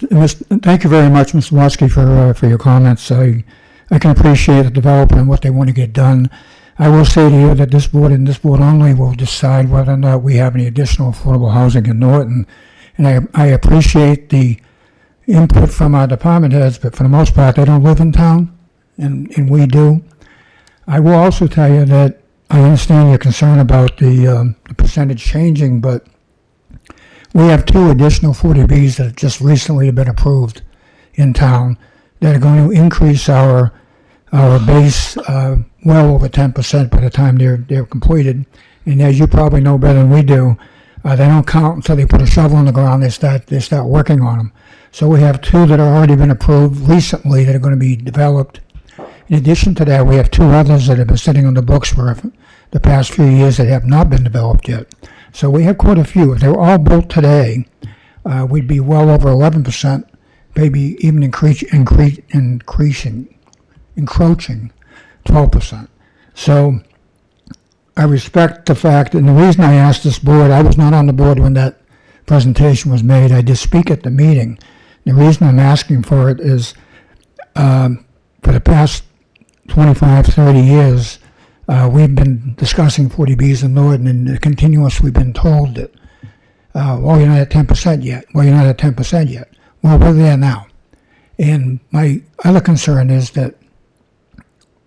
thank you very much, Mr. Watsky, for your comments. I can appreciate the developer and what they want to get done. I will say to you that this board and this board only will decide whether or not we have any additional affordable housing in Norton. And I appreciate the input from our department heads, but for the most part, they don't live in town, and we do. I will also tell you that I understand your concern about the percentage changing, but we have 2 additional 40Bs that have just recently been approved in town that are going to increase our base well over 10% by the time they're completed. And as you probably know better than we do, they don't count until they put a shovel in the ground. They start working on them. So we have 2 that have already been approved recently that are going to be developed. In addition to that, we have 2 others that have been sitting on the books for the past few years that have not been developed yet. So we have quite a few. If they were all built today, we'd be well over 11%, maybe even encroaching 12%. So I respect the fact, and the reason I asked this board, I was not on the board when that presentation was made. I did speak at the meeting. The reason I'm asking for it is for the past 25, 30 years, we've been discussing 40Bs in Norton, and continuously been told that, well, you're not at 10% yet. Well, you're not at 10% yet. Well, we're there now. And my other concern is that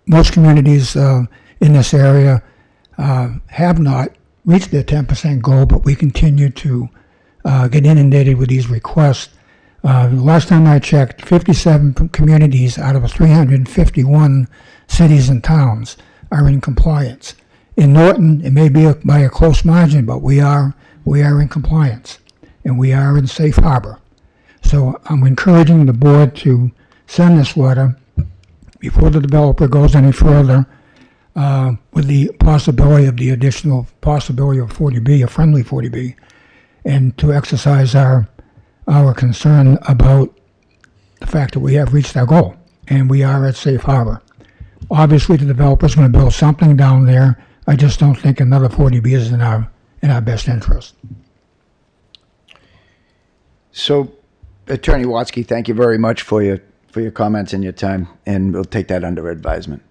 most communities in this area have not reached their 10% goal, but we continue to get inundated with these requests. The last time I checked, 57 communities out of 351 cities and towns are in compliance. In Norton, it may be by a close margin, but we are in compliance, and we are in safe harbor. So I'm encouraging the board to send this letter before the developer goes any further, with the possibility of the additional possibility of 40B, a friendly 40B, and to exercise our concern about the fact that we have reached our goal and we are at safe harbor. Obviously, the developer's going to build something down there. I just don't think another 40B is in our best interest. So, Attorney Watsky, thank you very much for your comments and your time, and we'll take that under advisement.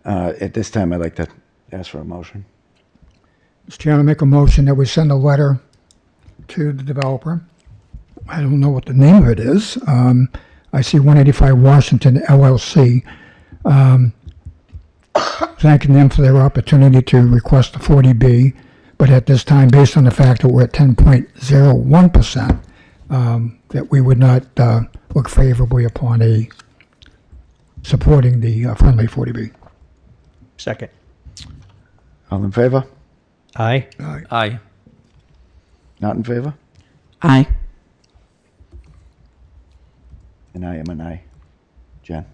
At this time, I'd like to ask for a motion. Mr. Chairman, make a motion that we send a letter to the developer. I don't know what the name of it is. I see 185 Washington LLC. Thanking them for their opportunity to request a 40B, but at this time, based on the fact that we're at 10.01%, that we would not look favorably upon supporting the friendly 40B. Second. All in favor? Aye. Aye. Not in favor? Aye. And I am an aye. Jen?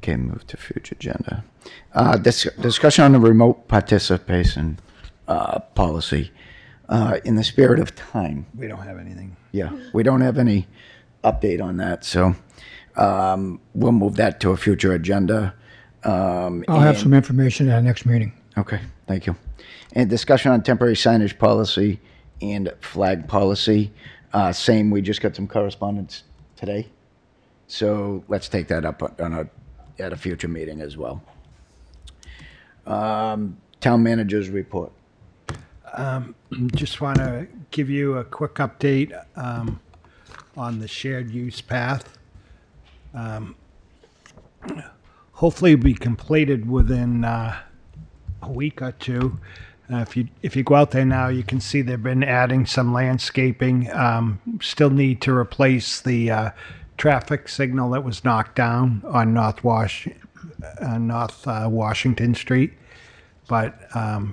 Okay, move to future agenda. Discussion on the remote participation policy. In the spirit of time, We don't have anything. yeah, we don't have any update on that, so we'll move that to a future agenda. I'll have some information at our next meeting. Okay, thank you. And discussion on temporary signage policy and flag policy. Same, we just got some correspondence today. So let's take that up at a future meeting as well. Town managers report. Just want to give you a quick update on the shared use path. Hopefully it'll be completed within a week or two. If you go out there now, you can see they've been adding some landscaping. Still need to replace the traffic signal that was knocked down on North Washington Street. But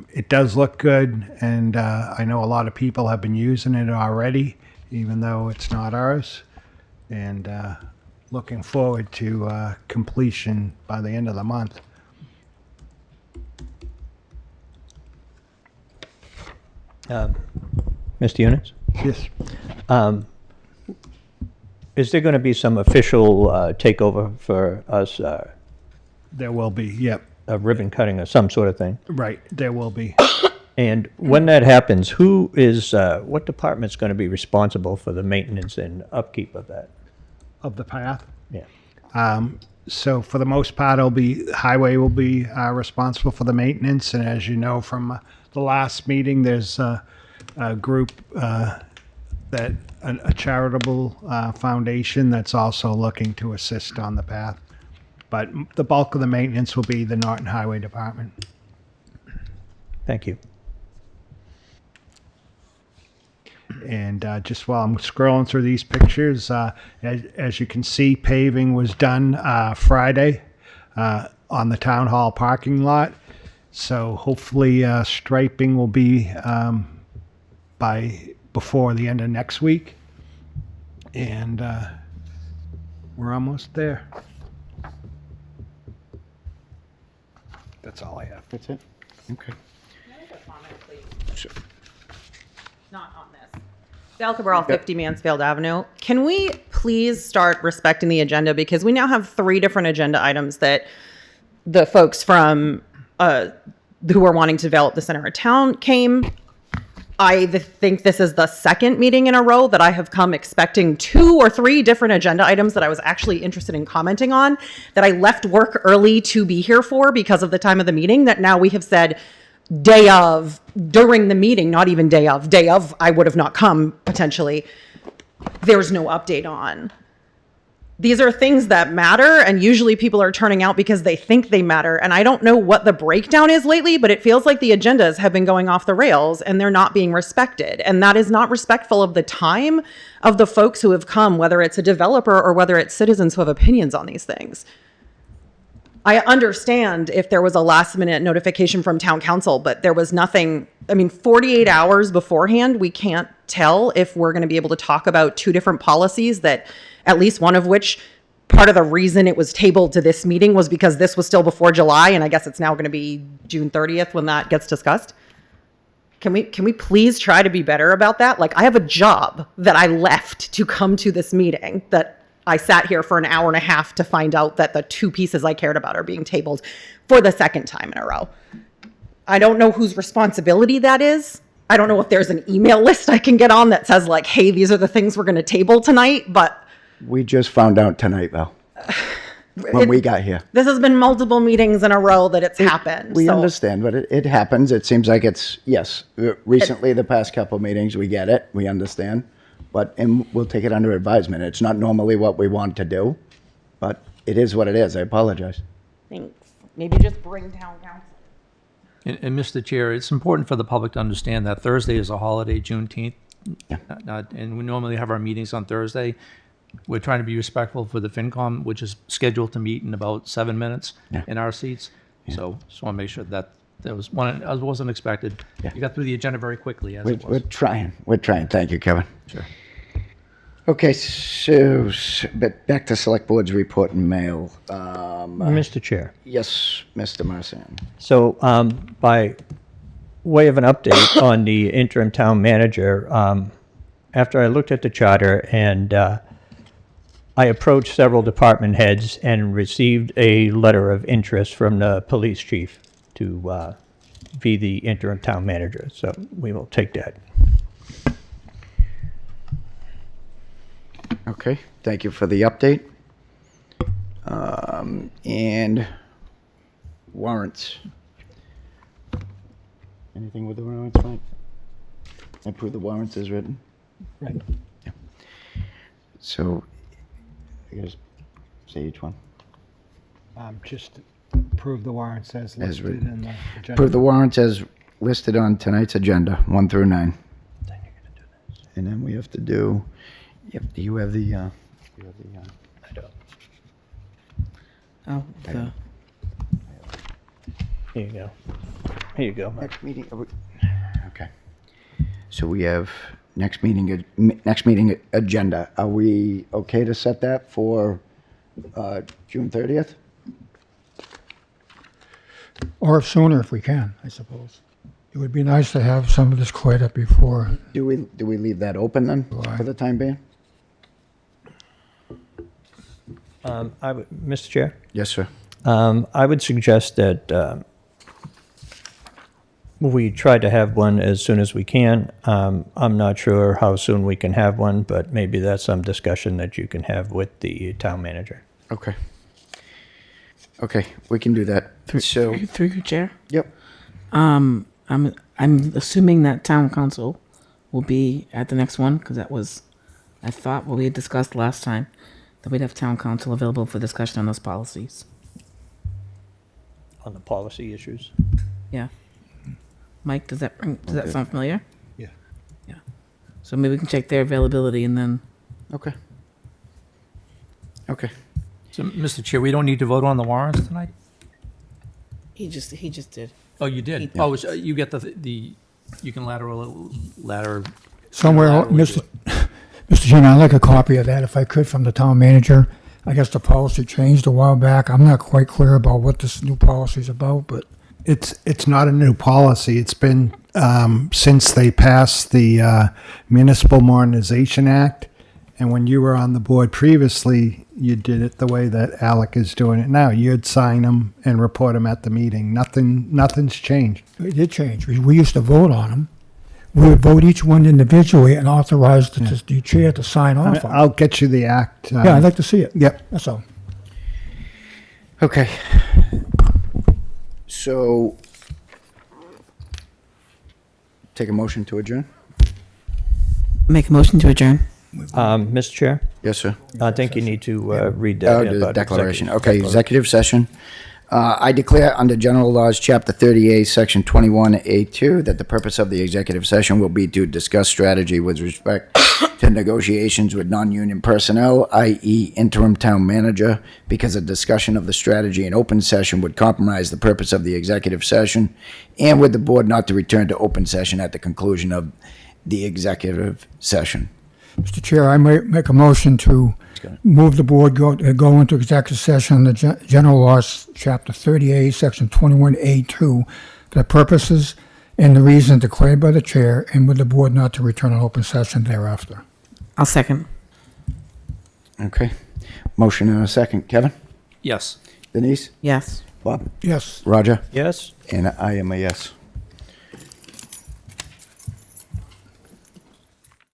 it does look good, and I know a lot of people have been using it already, even though it's not ours. And looking forward to completion by the end of the month. Mr. Eunice? Yes. Is there going to be some official takeover for us, There will be, yep. a ribbon cutting or some sort of thing? Right, there will be. And when that happens, what department's going to be responsible for the maintenance and upkeep of that? Of the path. Yeah. So for the most part, highway will be responsible for the maintenance. And as you know from the last meeting, there's a group a charitable foundation that's also looking to assist on the path. But the bulk of the maintenance will be the Norton Highway Department. Thank you. And just while I'm scrolling through these pictures, as you can see, paving was done Friday on the town hall parking lot. So hopefully striping will be before the end of next week. And We're almost there. That's all I have. That's it? Okay. Not on this. Dale Cabral, 50 Mansfield Avenue. Can we please start respecting the agenda? Because we now have 3 different agenda items that the folks from who are wanting to develop the center of town came. I think this is the second meeting in a row that I have come expecting 2 or 3 different agenda items that I was actually interested in commenting on, that I left work early to be here for because of the time of the meeting, that now we have said day of, during the meeting, not even day of, I would have not come potentially. There's no update on. These are things that matter, and usually people are turning out because they think they matter. And I don't know what the breakdown is lately, but it feels like the agendas have been going off the rails and they're not being respected. And that is not respectful of the time of the folks who have come, whether it's a developer or whether it's citizens who have opinions on these things. I understand if there was a last minute notification from town council, but there was nothing. I mean, 48 hours beforehand, we can't tell if we're going to be able to talk about 2 different policies, that at least one of which, part of the reason it was tabled to this meeting was because this was still before July, and I guess it's now going to be June 30th when that gets discussed. Can we please try to be better about that? Like, I have a job that I left to come to this meeting, that I sat here for an hour and a half to find out that the 2 pieces I cared about are being tabled for the second time in a row. I don't know whose responsibility that is. I don't know if there's an email list I can get on that says like, hey, these are the things we're going to table tonight, but We just found out tonight, Val, when we got here. this has been multiple meetings in a row that it's happened. We so understand, but it happens. It seems like it's, yes, recently, the past couple meetings, we get it, we understand. And we'll take it under advisement. It's not normally what we want to do, but it is what it is. I apologize. Thanks. Maybe just bring town council. And Mr. Chair, it's important for the public to understand that Thursday is a holiday, Juneteenth. And we normally have our meetings on Thursday. We're trying to be respectful for the FinCom, which is scheduled to meet in about 7 minutes in our seats. So just want to make sure that was one, I wasn't expected. You got through the agenda very quickly, as it We're was. trying. Thank you, Kevin. Sure. Okay, so, but back to Select Board's report and mail. Mr. Chair. Yes, Mr. Marsan. So by way of an update on the interim town manager, after I looked at the charter and I approached several department heads and received a letter of interest from the police chief to be the interim town manager. So we will take that. Okay, thank you for the update. And warrants. Anything with the warrants, Mike? Approve the warrants as written? Right. Yeah. So, I guess, say each one. Just approve the warrants as listed written. in the agenda. Approve the warrants as listed on tonight's agenda, 1 through 9. And then we have to do, do you have the, Oh, the, Here you go. Here you go. Mike. next meeting, okay. So we have next meeting agenda. Are we okay to set that for June 30th? Or sooner if we can, I suppose. It would be nice to have some of this cleared up before. Do we leave that open then for the time being? Mr. Chair? Yes, sir. I would suggest that we try to have one as soon as we can. I'm not sure how soon we can have one, but maybe that's some discussion that you can have with the town manager. Okay. Okay, we can do that. So, through your chair. yep. I'm assuming that town council will be at the next one, because that was, I thought, what we had discussed last time, that we'd have town council available for discussion on those policies. On the policy issues? Yeah. Mike, does that Okay. sound familiar? Yeah. Yeah. So maybe we can check their availability and then. Okay. Okay. So, Mr. Chair, we don't need to vote on the warrants tonight? He just did. Oh, you did? Oh, you get the you can ladder. Somewhere, laterally do Mr. Chairman, I'd like a copy of that if I could from the town manager. I guess the policy changed a while back. I'm not quite clear about what this new policy is about, but It's not a new policy. It's been since they passed the Municipal Modernization Act. And when you were on the board previously, you did it the way that Alec is doing it now. You'd sign them and report them at the meeting. Nothing's changed. it did change. We used to vote on them. We would vote each one individually and authorize the chair to sign I mean, off on it. I'll get you the act. Yeah, I'd like to see it. Yep. That's all. Okay. So, take a motion to adjourn? Make a motion to adjourn. Mr. Chair, Yes, sir. I think you need to read that. The about declaration. executive Okay, executive session. I declare under General Laws, Chapter 38, Section 21A2, that the purpose of the executive session will be to discuss strategy with respect to negotiations with non-union personnel, i.e. interim town manager, because a discussion of the strategy in open session would compromise the purpose of the executive session, and with the board not to return to open session at the conclusion of the executive session. Mr. Chair, I might make a motion to move the board go into executive session under General Laws, Chapter 38, Section 21A2, for the purposes and the reason declared by the chair, and with the board not to return an open session thereafter. I'll second. Okay. Motion and a second. Kevin? Yes. Denise? Yes. Bob? Yes. Roger? Yes? And I am a yes.